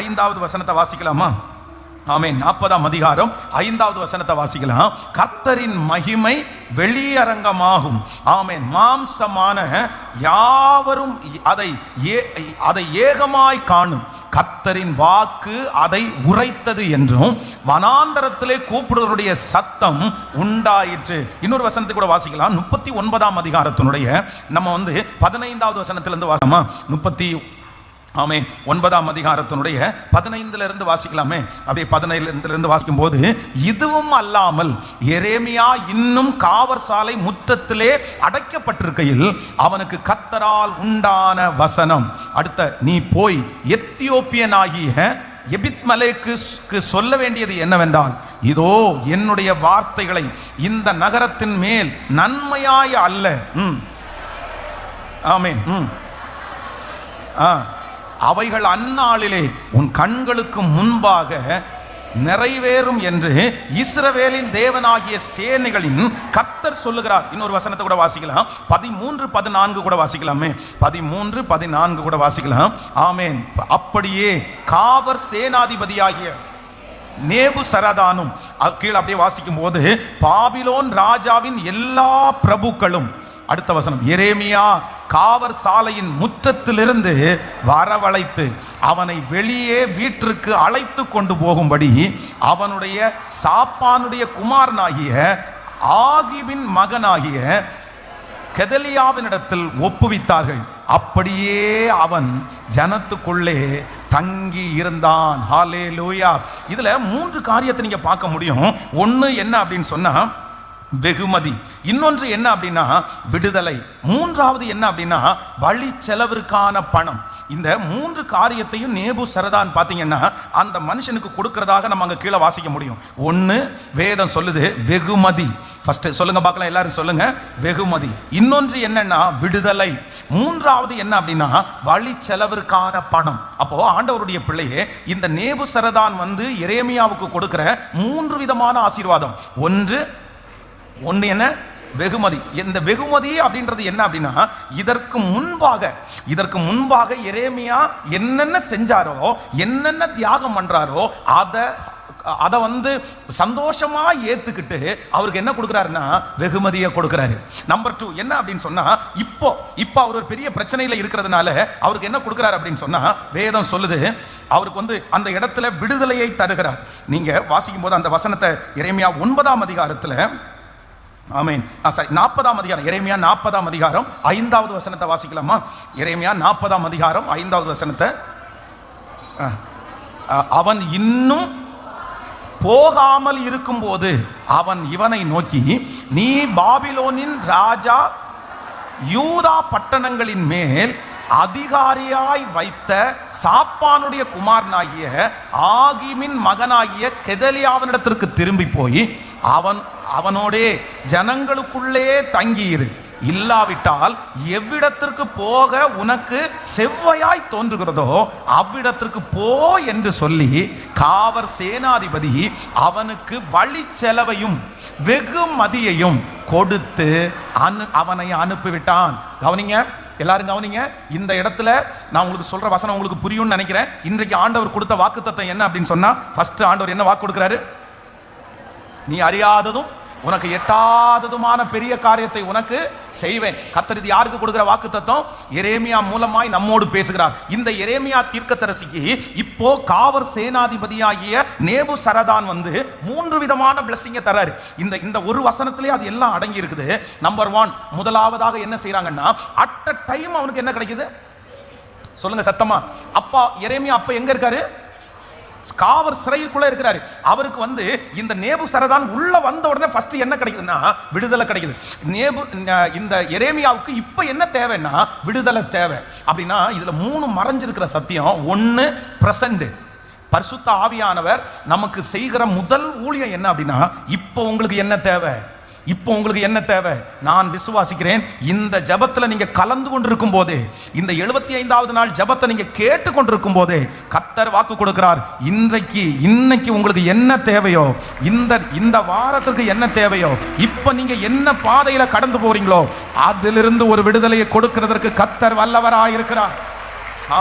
5வது வசனத்தை வாசிக்கலாமா? ஆமென். 40ஆம் அதிகாரம் 5வது வசனத்தை வாசிக்கலாம். கர்த்தரின் மகிமை வெளியரங்கமாகும். ஆமென். மாம்சமான யாவரும் அதை ஏகமாய் காணும். கர்த்தரின் வாக்கு அதை உரைத்தது என்றும் வனாந்தரத்திலே கூப்பிடுவருடைய சத்தம் உண்டாயிற்று. இன்னொரு வசனத்தை கூட வாசிக்கலாம். 39ஆம் அதிகாரத்தினுடைய நம்ம 15வது வசனத்திலிருந்து வாசமா 9ஆம் அதிகாரத்தினுடைய 15லிருந்து வாசிக்கலாமே. அப்படியே 15லிருந்து வாசிக்கும் போது, இதுவும் அல்லாமல் எரேமியா இன்னும் காவற் சாலை முற்றத்திலே அடைக்கப்பட்டிருக்கையில் அவனுக்கு கர்த்தரால் உண்டான வசனம். அடுத்த, நீ போய் எத்தியோப்பியனாகிய எபித்மலேக்கு சொல்ல வேண்டியது என்னவென்றால், இதோ என்னுடைய வார்த்தைகளை இந்த நகரத்தின் மேல் நன்மையாய அல்ல. ஆமென். அவைகள் அந்நாளிலே உன் கண்களுக்கு முன்பாக நிறைவேறும் என்று இஸ்ரவேலின் தேவனாகிய சேனைகளின் கர்த்தர் சொல்லுகிறார். இன்னொரு வசனத்தை கூட வாசிக்கலாம். 13, 14 கூட வாசிக்கலாமே. 13, 14 கூட வாசிக்கலாம். ஆமென். அப்படியே காவற் சேனாதிபதியாகிய நேபுசரதானும், கீழே அப்படியே வாசிக்கும் போது, பாபிலோன் ராஜாவின் எல்லா பிரபுக்களும். அடுத்த வசனம், எரேமியா காவற் சாலையின் முற்றத்திலிருந்து வரவழைத்து அவனை வெளியே வீட்டிற்கு அழைத்து கொண்டு போகும்படி அவனுடைய சாப்பானுடைய குமாரனாகிய ஆகிபின் மகனாகிய கெதலியாவினிடத்தில் ஒப்புவித்தார்கள். அப்படியே அவன் ஜனத்துக்குள்ளே தங்கி இருந்தான். ஹல்லேலூயா. இதுல 3 காரியத்தை நீங்க பார்க்க முடியும். ஒன்னு என்ன அப்படின்னு சொன்னா வெகுமதி, இன்னொன்று என்ன அப்படின்னா விடுதலை, மூன்றாவது என்ன அப்படின்னா வழி செலவிற்கான பணம். இந்த 3 காரியத்தையும் நேபுசரதான் பார்த்தீங்கன்னா அந்த மனுஷனுக்கு கொடுக்கிறதாக நம்ம அங்க கீழே வாசிக்க முடியும். ஒன்னு வேதம் சொல்லுது வெகுமதி. ஃபர்ஸ்ட் சொல்லுங்க பார்க்கலாம், எல்லாரும் சொல்லுங்க வெகுமதி. இன்னொன்று என்னன்னா விடுதலை. மூன்றாவது என்ன அப்படின்னா வழி செலவிற்கான பணம். அப்போ ஆண்டவருடைய பிள்ளையே, இந்த நேபுசரதான் எரேமியாவுக்கு கொடுக்கிற 3 விதமான ஆசீர்வாதம். ஒன்று என்ன? வெகுமதி. இந்த வெகுமதி அப்படின்றது என்ன அப்படின்னா, இதற்கு முன்பாக எரேமியா என்னென்ன செஞ்சாரோ, என்னென்ன தியாகம் பண்றாரோ அதை சந்தோஷமா ஏத்துக்கிட்டு அவருக்கு என்ன கொடுக்கிறாருன்னா வெகுமதியை கொடுக்கிறாரு. நம்பர் 2 என்ன அப்படின்னு சொன்னா, இப்போ அவர் ஒரு பெரிய பிரச்சனையில இருக்கிறதுனால அவருக்கு என்ன கொடுக்கிறாரு அப்படின்னு சொன்னா, வேதம் சொல்லுது அவருக்கு அந்த இடத்துல விடுதலையை தருகிறார். நீங்க வாசிக்கும் போது அந்த வசனத்தை எரேமியா 9ஆம் அதிகாரத்துல, ஆமென், 40ஆம் அதிகாரம், எரேமியா 40ஆம் அதிகாரம் 5வது வசனத்தை வாசிக்கலாமா? எரேமியா 40ஆம் அதிகாரம் 5வது வசனத்தை, அவன் இன்னும் போகாமல் இருக்கும்போது அவன் இவனை நோக்கி, நீ பாபிலோனின் ராஜா யூதா பட்டணங்களின் மேல் அதிகாரியாய் வைத்த சாப்பானுடைய குமாரனாகிய ஆகிமின் மகனாகிய கெதலியாவினிடத்திற்கு திரும்பி போய் அவனோடே ஜனங்களுக்குள்ளே தங்கியிரு. இல்லாவிட்டால் எவ்விடத்திற்கு போக உனக்கு செவ்வையாய் தோன்றுகிறதோ அவ்விடத்திற்கு போ என்று சொல்லி காவற் சேனாதிபதி அவனுக்கு வழி செலவையும் வெகுமதியையும் கொடுத்து அவனை அனுப்பிவிட்டான். கவனிங்க, எல்லாரும் கவனிங்க. இந்த இடத்துல நான் உங்களுக்கு சொல்ற வசனம் உங்களுக்கு புரியும்னு நினைக்கிறேன். இன்றைக்கு ஆண்டவர் கொடுத்த வாக்குத்தத்தம் என்ன அப்படின்னு சொன்னா, ஃபர்ஸ்ட் ஆண்டவர் என்ன வாக்கு கொடுக்கிறாரு? நீ அறியாததும் உனக்கு எட்டாததுமான பெரிய காரியத்தை உனக்கு செய்வேன். கர்த்தர் இது யாருக்கு கொடுக்கிற வாக்குத்தத்தம்? எரேமியா மூலமாய் நம்மோடு பேசுகிறார். இந்த எரேமியா தீர்க்கதரிசிக்கு இப்போ காவற் சேனாதிபதியாகிய நேபுசரதான் 3 விதமான பிளஸிங்கை தராரு. இந்த ஒரு வசனத்திலே அது எல்லாம் அடங்கி இருக்குது. நம்பர் 1, முதலாவதாக என்ன செய்யறாங்கன்னா, அட் அ டைம் அவனுக்கு என்ன கிடைக்குது? சொல்லுங்க சத்தமா. அப்பா எரேமியா அப்ப எங்க இருக்காரு? காவற் சிறைக்குள்ள இருக்கிறாரு. அவருக்கு இந்த நேபுசரதான் உள்ள வந்த உடனே ஃபர்ஸ்ட் என்ன கிடைக்குதுன்னா விடுதலை கிடைக்குது. இந்த எரேமியாவுக்கு இப்ப என்ன தேவைன்னா விடுதலை தேவை. அப்படின்னா இதுல 3 மறைஞ்சிருக்கிற சத்தியம். ஒன்னு பிரசன்ட், பரிசுத்த ஆவியானவர் நமக்கு செய்கிற முதல் ஊழியம் என்ன அப்படின்னா, இப்போ உங்களுக்கு என்ன தேவை? இப்போ உங்களுக்கு என்ன தேவை? நான் விசுவாசிக்கிறேன், இந்த ஜெபத்தில் நீங்க கலந்து கொண்டிருக்கும் போதே, இந்த 75வது நாள் ஜெபத்தை நீங்க கேட்டு கொண்டிருக்கும் போதே கர்த்தர் வாக்கு கொடுக்கிறார். இன்னைக்கு உங்களுக்கு என்ன தேவையோ, இந்த வாரத்துக்கு என்ன தேவையோ, இப்ப நீங்க என்ன பாதையில கடந்து போறீங்களோ அதிலிருந்து ஒரு விடுதலையை கொடுக்கிறதற்கு கர்த்தர் வல்லவராயிருக்கிறார்.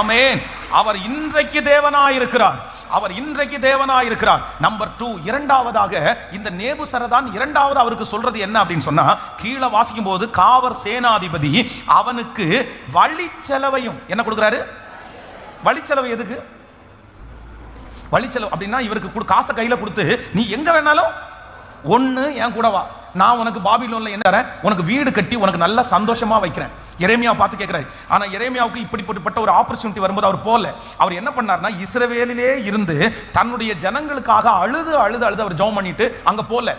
ஆமென். அவர் இன்றைக்கு தேவனாயிருக்கிறார். அவர் இன்றைக்கு தேவனாயிருக்கிறார். நம்பர் 2, இரண்டாவதாக இந்த நேபுசரதான் இரண்டாவது அவருக்கு சொல்றது என்ன அப்படின்னு சொன்னா, கீழே வாசிக்கும் போது காவல் சேனாதிபதி அவனுக்கு வழிச்செலவையும் என்ன கொடுக்கிறாரு? வழிச்செலவு. எதுக்கு வழிச்செலவு அப்படின்னா, இவருக்கு காசை கையில கொடுத்து நீ எங்க வேணாலும் ஒண்ணு என் கூட வா, நான் உனக்கு பாபிலோன்ல என்ன தரேன், உனக்கு வீடு கட்டி உனக்கு நல்ல சந்தோஷமா வைக்கிறேன். எரேமியா பார்த்து கேட்கிறாரு. ஆனா எரேமியாவுக்கு இப்படிப்பட்ட ஒரு ஆப்பர்ச்சுனிட்டி வரும்போது அவர் போல. அவர் என்ன பண்ணார்னா, இஸ்ரவேலிலே இருந்து தன்னுடைய ஜனங்களுக்காக அழுது அவர் ஜெபம் பண்ணிட்டு அங்க போல.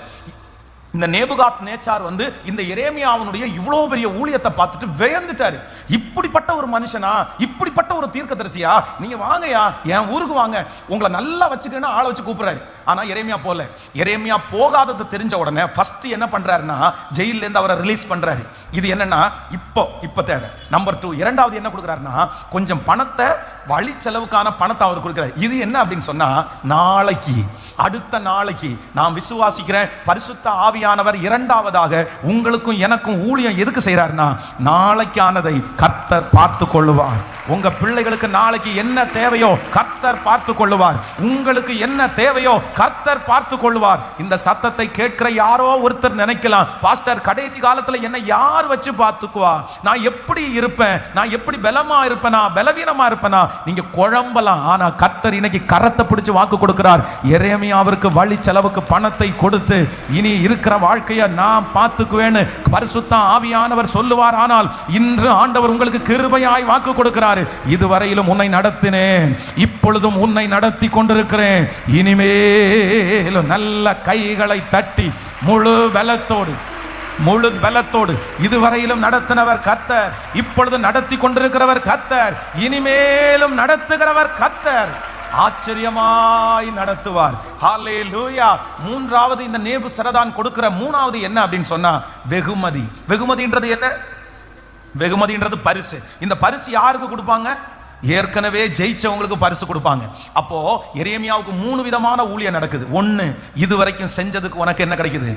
இந்த நேபுகாத் நேச்சார் வந்து இந்த எரேமியாவுடைய இவ்வளவு பெரிய ஊழியத்தை பார்த்துட்டு வியந்துட்டாரு. இப்படிப்பட்ட ஒரு மனுஷனா, இப்படிப்பட்ட ஒரு தீர்க்கதரிசியா, நீங்க வாங்கயா என் ஊருக்கு வாங்க, உங்களை நல்லா வச்சுக்கன்னு ஆளை வச்சு கூப்பிடுறாரு. ஆனா எரேமியா போல. எரேமியா போகாதது தெரிஞ்ச உடனே ஃபர்ஸ்ட் என்ன பண்றாருன்னா, ஜெயில இருந்து அவரை ரிலீஸ் பண்றாரு. இது என்னன்னா இப்போ தேவை. நம்பர் 2, இரண்டாவது என்ன கொடுக்குறாருன்னா, கொஞ்சம் பணத்தை, வழி செலவுக்கான பணத்தை அவர் கொடுக்கிறார். இது என்ன அப்படின்னு சொன்னா, நாளைக்கு, அடுத்த நாளைக்கு நான் விசுவாசிக்கிறேன் பரிசுத்த ஆவியானவர் இரண்டாவதாக உங்களுக்கும் எனக்கும் ஊழியம் எதுக்கு செய்யறாருன்னா, நாளைக்கானதை கர்த்தர் பார்த்து கொள்ளுவார். உங்க பிள்ளைகளுக்கு நாளைக்கு என்ன தேவையோ கர்த்தர் பார்த்து கொள்ளுவார். உங்களுக்கு என்ன தேவையோ கர்த்தர் பார்த்து கொள்ளுவார். இந்த சத்தத்தை கேட்கிற யாரோ ஒருத்தர் நினைக்கலாம், பாஸ்டர் கடைசி காலத்துல என்ன யார் வச்சு பார்த்துக்குவா, நான் எப்படி இருப்பேன், நான் எப்படி பலமா இருப்பேனா பலவீனமா இருப்பேனா, நீங்க குழம்பலாம். ஆனா கர்த்தர் இன்னைக்கு கரத்தை பிடிச்சு வாக்கு கொடுக்கிறார். எரேமியாவிற்கு வழி செலவுக்கு பணத்தை கொடுத்து இனி இருக்கிற வாழ்க்கையை நான் பார்த்துக்குவேன்னு பரிசுத்த ஆவியானவர் சொல்லுவார். ஆனால் இன்று ஆண்டவர் உங்களுக்கு கிருபையாய் வாக்கு கொடுக்கிறார். இதுவரையிலும் உன்னை நடத்தினேன், இப்பொழுதும் உன்னை நடத்தி கொண்டிருக்கிறேன். இனிமேலும் நல்ல கைகளை தட்டி முழு பலத்தோடு இதுவரையிலும் நடத்தினவர் கர்த்தர், இப்பொழுது நடத்தி கொண்டிருக்கிறவர் கர்த்தர், இனிமேலும் நடத்துகிறவர் கர்த்தர், ஆச்சரியமாய் நடத்துவார். ஹல்லேலூயா. மூன்றாவது இந்த நேபுசரதான் கொடுக்கிற மூணாவது என்ன அப்படின்னு சொன்னா, வெகுமதி. வெகுமதின்றது என்ன? வெகுமதின்றது பரிசு. இந்த பரிசு யாருக்கு கொடுப்பாங்க? ஏற்கனவே ஜெயிச்சவங்களுக்கு பரிசு கொடுப்பாங்க. அப்போ எரேமியாவுக்கு 3 விதமான ஊழியம் நடக்குது. 1, இதுவரைக்கும் செஞ்சதுக்கு உனக்கு என்ன கிடைக்குது?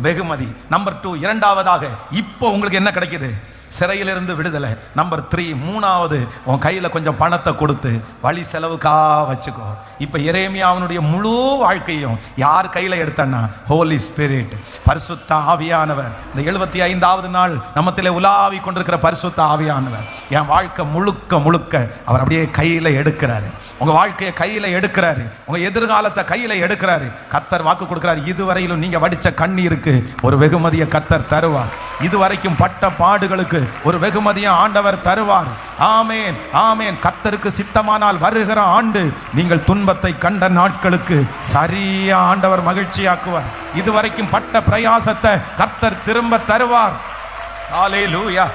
வெகுமதி. நம்பர் 2, இரண்டாவதாக இப்போ உங்களுக்கு என்ன கிடைக்குது? சிறையிலிருந்து விடுதலை. நம்பர் 3, மூணாவது உன் கையில கொஞ்சம் பணத்தை கொடுத்து வழி செலவுக்கா வச்சுக்கோ. இப்ப எரேமியாவுடைய முழு வாழ்க்கையும் யார் கையில எடுத்தன்னா, ஹோலி ஸ்பிரிட், பரிசுத்த ஆவியானவர். இந்த 75வது நாள் நம்மத்திலே உலாவி கொண்டிருக்கிற பரிசுத்த ஆவியானவர் என் வாழ்க்கை முழுக்க அவர் அப்படியே கையில எடுக்கிறாரு. உங்க வாழ்க்கையை கையில எடுக்கிறாரு, உங்க எதிர்காலத்தை கையில எடுக்கிறாரு. கர்த்தர் வாக்கு கொடுக்கிறார், இதுவரையிலும் நீங்க வடிச்ச கண்ணீருக்கு ஒரு வெகுமதியை கர்த்தர் தருவார். இதுவரைக்கும் பட்ட பாடுகளுக்கு ஒரு வெகுமதியை ஆண்டவர் தருவார். ஆமேன், ஆமேன். கர்த்தருக்கு சித்தமானால் வருகிற ஆண்டு நீங்கள் துன்பத்தை கண்ட நாட்களுக்கு சரியா ஆண்டவர் மகிழ்ச்சியாக்குவார். இதுவரைக்கும் பட்ட பிரயாசத்தை கர்த்தர் திரும்ப தருவார். ஹல்லேலூயா.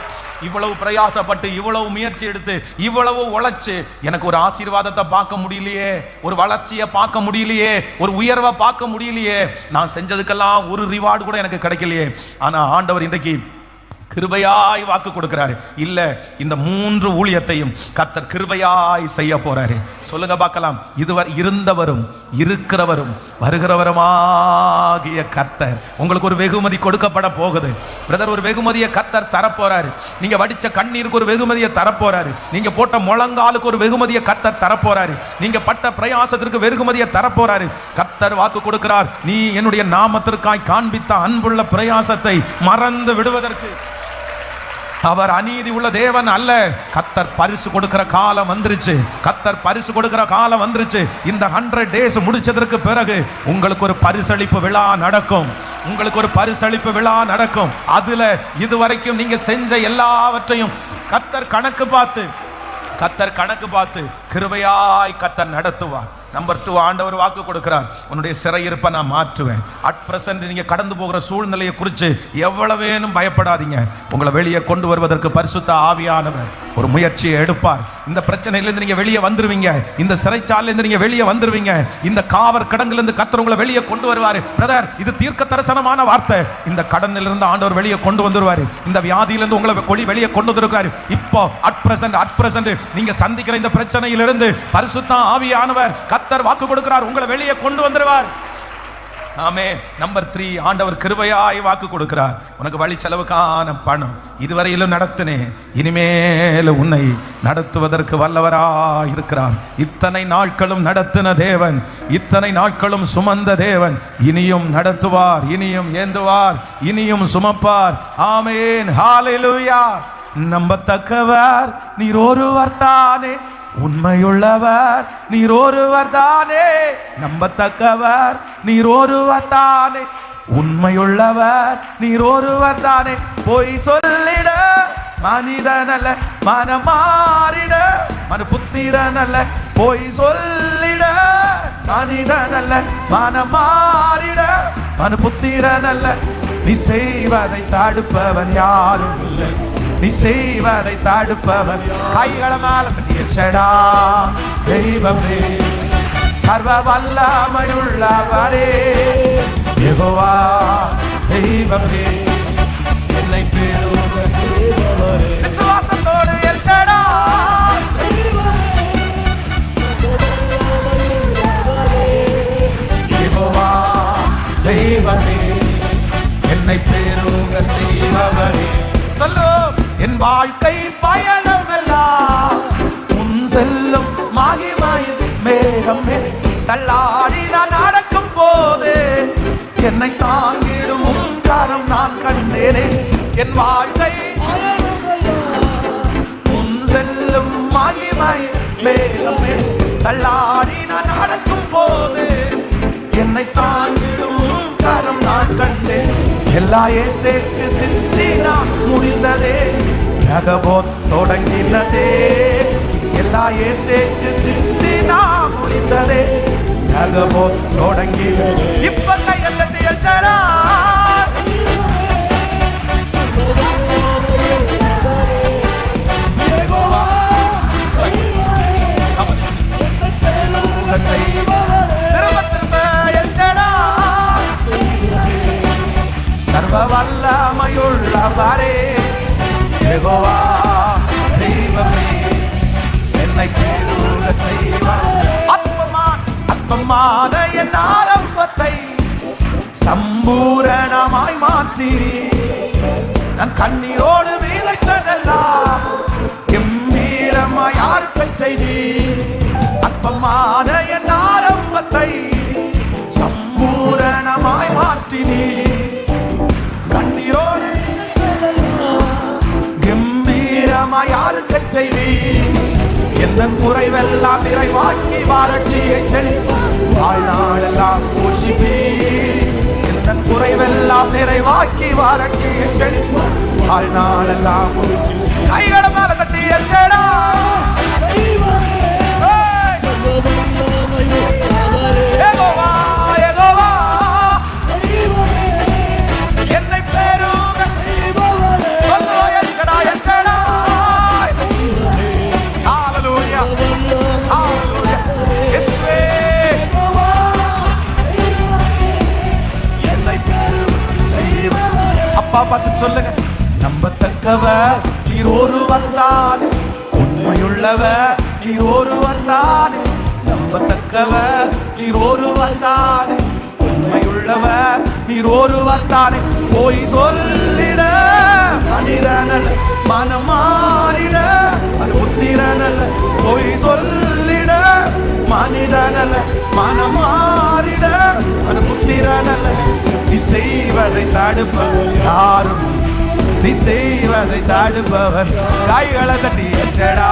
இவ்வளவு பிரயாசப்பட்டு, இவ்வளவு முயற்சி எடுத்து, இவ்வளவு உழைச்சு எனக்கு ஒரு ஆசீர்வாதத்தை பார்க்க முடியலையே, ஒரு வளர்ச்சியை பார்க்க முடியலையே, ஒரு உயர்வை பார்க்க முடியலையே, நான் செஞ்சதுக்கெல்லாம் ஒரு ரிவார்டு கூட எனக்கு கிடைக்கலையே. ஆனா ஆண்டவர் இன்றைக்கு கிருபையாய் வாக்கு கொடுக்கிறாரு. இல்ல, இந்த 3 ஊழியத்தையும் கர்த்தர் கிருபையாய் செய்ய போறாரு. சொல்லுங்க பார்க்கலாம். இதுவரை இருந்தவரும் இருக்கிறவரும் வருகிறவருமாகிய கர்த்தர் உங்களுக்கு ஒரு வெகுமதி கொடுக்கப்பட போகுது. பிரதர், ஒரு வெகுமதியை கர்த்தர் தரப்போறாரு. நீங்க வடிச்ச கண்ணீருக்கு ஒரு வெகுமதியை தரப்போறாரு. நீங்க போட்ட முழங்காலுக்கு ஒரு வெகுமதியை கர்த்தர் தரப்போறாரு. நீங்க பட்ட பிரயாசத்திற்கு வெகுமதியை தரப்போறாரு. கர்த்தர் வாக்கு கொடுக்கிறார், நீ என்னுடைய நாமத்திற்காய் காண்பித்த அன்புள்ள பிரயாசத்தை மறந்து விடுவதற்கு அவர் அநீதி உள்ள தேவன் அல்ல. கர்த்தர் பரிசு கொடுக்கிற காலம் வந்துருச்சு. கர்த்தர் பரிசு கொடுக்கிற காலம் வந்துருச்சு. இந்த 100 days முடிச்சதற்கு பிறகு உங்களுக்கு ஒரு பரிசளிப்பு விழா நடக்கும். உங்களுக்கு ஒரு பரிசளிப்பு விழா நடக்கும். அதுல இதுவரைக்கும் நீங்க செஞ்ச எல்லாவற்றையும் கர்த்தர் கணக்கு பார்த்து கிருபையாய் கர்த்தர் நடத்துவார். நம்பர் 2, ஆண்டவர் வாக்கு கொடுக்கிறார், உன்னுடைய சிறையிருப்பை நான் மாற்றுவேன். அட் பிரசன்ட் நீங்க கடந்து போகிற சூழ்நிலையை குறித்து எவ்வளவேனும் பயப்படாதீங்க. உங்களை வெளியே கொண்டு வருவதற்கு பரிசுத்த ஆவியானவர் ஒரு முயற்சியை எடுப்பார். இந்த பிரச்சனையிலிருந்து நீங்க வெளியே வந்துருவீங்க. இந்த சிறைச்சாலையிலிருந்து நீங்க வெளியே வந்துருவீங்க. இந்த காவல் கடங்கிலிருந்து கர்த்தர் உங்களை வெளியே கொண்டு வருவார். பிரதர், இது தீர்க்க தரிசனமான வார்த்தை. இந்த கடனிலிருந்து ஆண்டவர் வெளியே கொண்டு வந்துருவார். இந்த வியாதியிலிருந்து உங்களை வெளியே கொண்டு வந்திருக்காரு. இப்போ அட் பிரசன்ட் நீங்க சந்திக்கிற இந்த பிரச்சனையிலிருந்து பரிசுத்த ஆவியானவர் கர்த்தர் வாக்கு கொடுக்கிறார், உங்களை வெளியே கொண்டு வந்துருவார். ஆமென். நம்பர் 3, ஆண்டவர் கிருபையாய் வாக்கு கொடுக்கிறார், உனக்கு வழி செலவுக்கான பணம் இதுவரையிலும் நடத்தினேன், இனிமேல் உன்னை நடத்துவதற்கு வல்லவராய் இருக்கிறார். இத்தனை நாட்களும் நடத்தின தேவன், இத்தனை நாட்களும் சுமந்த தேவன் இனியும் நடத்துவார், இனியும் ஏந்துவார், இனியும் சுமப்பார். ஆமென். ஹalleluya. நம்பத்தக்கவர் நீர் ஒருவர் தானே, உண்மையுள்ளவர் நீர் ஒருவர் தானே. நம்பத்தக்கவர் நீர் ஒருவர் தானே, உண்மையுள்ளவர் நீர் ஒருவர் தானே. பொய் சொல்லிட மனிதனல்ல, மனம் மாறிட மனுபுத்திரனல்ல. பொய் சொல்லிட மனிதனல்ல, மனம் மாறிட மனுபுத்திரனல்ல. நீ செய்வதை தடுப்பவன் யாரும் இல்லை, நீ செய்வதை தடுப்பவன். கைகளை மேல தட்டியடா தெய்வமே, சர்வ வல்லமையுள்ளவரே யெகோவா தெய்வமே, என்னை பெறுக விசுவாசத்தோடு எல்ஷடா யெகோவா தெய்வமே, என்னை பெறுக செய்பவரே. சொல்லு, என் வாழ்க்கை பயணமெல்லாம் உன் செல்லும் மகிமையின் மேகமே. தள்ளாடி நான் நடக்கும் போது என்னை தாங்கிடும் உன் கரம் நான் கண்டேனே. என் வாழ்க்கை உன் செல்லும் மகிமையின் மேகமே. தள்ளாடி நான் நடக்கும் போது என்னை தாங்கிடும் உன் கரம் நான் கண்டேன். எல்லா இயேசுவுக்கு சிந்தினா முடிந்ததே, ரகபோத் தொடங்கினதே. எல்லா இயேசுவுக்கு சிந்தினா முடிந்ததே, ரகபோத் தொடங்கினதே. இப்ப கையெழுத்து எல்ஷடா சர்வ வல்லமையுள்ளவரே யெகோவா தெய்வமே, என்னை பெறுக செய்வார். அற்பமான என் ஆரம்பத்தை சம்பூரணமாய் மாற்றி, நான் கண்ணீரோடு விதைத்ததெல்லாம் கம்பீரமாய் ஆழ்க்கை செய்தி. அற்பமான என் ஆரம்பத்தை சம்பூரணமாய் மாற்றினி, கண்ணீரோடு கம்பீரமாய் ஆழ்க்கை செய்தி. எந்த குறைவெல்லாம் நிறைவாக்கி வறட்சியை செழிப்பு வாழ்நாளெல்லாம் போஷிப்பி. எந்த குறைவெல்லாம் நிறைவாக்கி வறட்சியை செழிப்பு வாழ்நாளெல்லாம் போஷிப்பி. கைகளை மேல தட்டி எல்ஷடா யெகோவா யெகோவா, என்னை பெறுக சொல்லு எல்ஷடா எல்ஷடா. ஹalleluya ஹalleluya இயேசுவே, என்னை பெறுக செய்வார். அப்பா பார்த்து சொல்லுங்க, நம்பத்தக்கவர் நீர் ஒருவர் தானே, உண்மையுள்ளவர் நீர் ஒருவர் தானே. நம்பத்தக்கவர் நீர் ஒருவர் தானே, உண்மையுள்ளவர் நீர் ஒருவர் தானே. போய் சொல்லிட மனிதனல்ல, மனம் மாறிட புத்திரனல்ல. போய் சொல்லிட மனிதனல்ல, மனம் மாறிட புத்திரனல்ல. நீ செய்வதை தடுப்பவன் யாரும், நீ செய்வதை தடுப்பவன். கைகளை தட்டி எல்ஷடா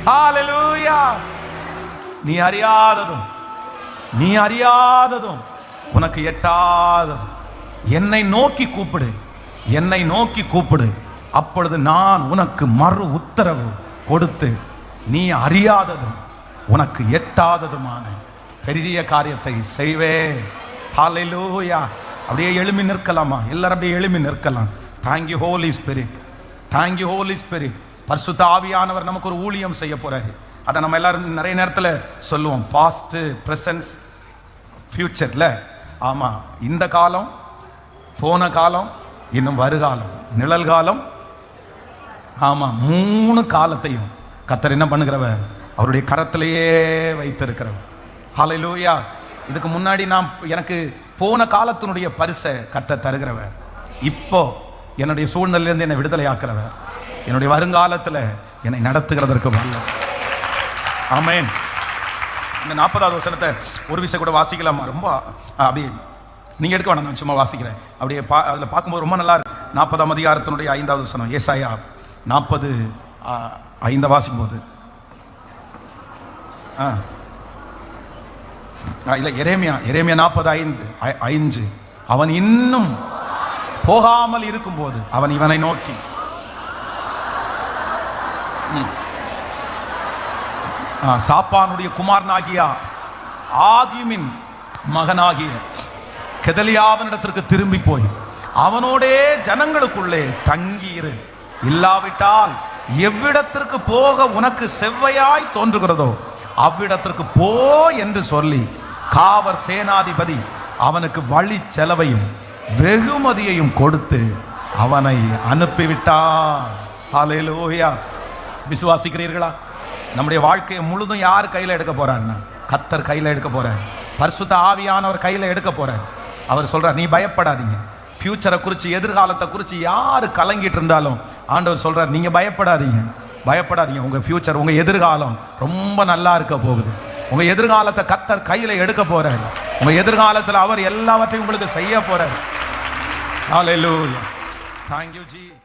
ஹalleluya. நீ அறியாததும் உனக்கு எட்டாததும் என்னை நோக்கி கூப்பிடு, அப்பொழுது நான் உனக்கு மறு உத்தரவு கொடுத்து நீ அறியாததும் உனக்கு எட்டாததுமான பெரிய காரியத்தை செய்வேன். ஹalleluya. அப்படியே எழும்பி நிற்கலாமா? எல்லாரும் அப்படியே எழும்பி நிற்கலாம். Thank you Holy Spirit. Thank you Holy Spirit. பரிசுத்த ஆவியானவர் நமக்கு ஒரு ஊழியம் செய்ய போறாரு. அதை நம்ம எல்லாரும் நிறைய நேரத்தில் சொல்லுவோம், பாஸ்ட், பிரசன்ஸ், ஃபியூச்சர்ல. ஆமா, இந்த காலம், போன காலம், இன்னும் வருகாலம், நிழல்காலம். ஆமா, 3 காலத்தையும் கர்த்தர் என்ன பண்ணுகிறவர்? அவருடைய கரத்திலேயே வைத்திருக்கிறவர். ஹalleluya. இதுக்கு முன்னாடி எனக்கு போன காலத்தினுடைய பரிசை கர்த்தர் தருகிறவர். இப்போ என்னுடைய சூழ்நிலையிலிருந்து என்னை விடுதலை ஆக்கிறவர். என்னுடைய வருங்காலத்தில் என்னை நடத்துகிறதற்கு வல்லவர். ஆமென். இந்த 40வது வசனத்தை ஒரு விஷயம் கூட வாசிக்கலாமா? ரொம்ப அப்படியே நீங்கள் எடுக்க வேணாம், நான் சும்மா வாசிக்கிறேன். அப்படியே அதில் பார்க்கும்போது ரொம்ப நல்லா இருக்கு. 40ஆம் அதிகாரத்தினுடைய 5வது வசனம், ஏசாயா 40:5 வாசிக்கும்போது, இல்லை எரேமியா 40:5, அவன் இன்னும் போகாமல் இருக்கும்போது அவன் இவனை நோக்கி, சாப்பானுடைய குமாரனாகிய ஆகிமின் மகனாகிய கெதலியாவினிடத்திற்கு திரும்பி போய் அவனோடே ஜனங்களுக்குள்ளே தங்கியிரு, இல்லாவிட்டால் எவ்விடத்திற்கு போக உனக்கு செவ்வையாய் தோன்றுகிறதோ அவ்விடத்திற்கு போ என்று சொல்லி காவற் சேனாதிபதி அவனுக்கு வழி செலவையும் வெகுமதியையும் கொடுத்து அவனை அனுப்பிவிட்டான். ஹalleluya. விசுவாசிக்கிறீர்களா? நம்முடைய வாழ்க்கையை முழுதும் யார் கையில் எடுக்க போறாருன்னா கர்த்தர் கையில் எடுக்க போறார். பரிசுத்த ஆவியானவர் கையில் எடுக்க போறார். அவர் சொல்றார், நீ பயப்படாதீங்க. ஃபியூச்சரை குறித்து, எதிர்காலத்தை குறித்து யார் கலங்கிட்டு இருந்தாலும் ஆண்டவர் சொல்றார், நீங்க பயப்படாதீங்க. உங்க ஃபியூச்சர், உங்க எதிர்காலம் ரொம்ப நல்லா இருக்க போகுது. உங்க எதிர்காலத்தை கர்த்தர் கையில் எடுக்க போறார். உங்க எதிர்காலத்தில் அவர் எல்லாவற்றையும் உங்களுக்கு செய்ய போறார். ஹalleluya. Thank you Jesus.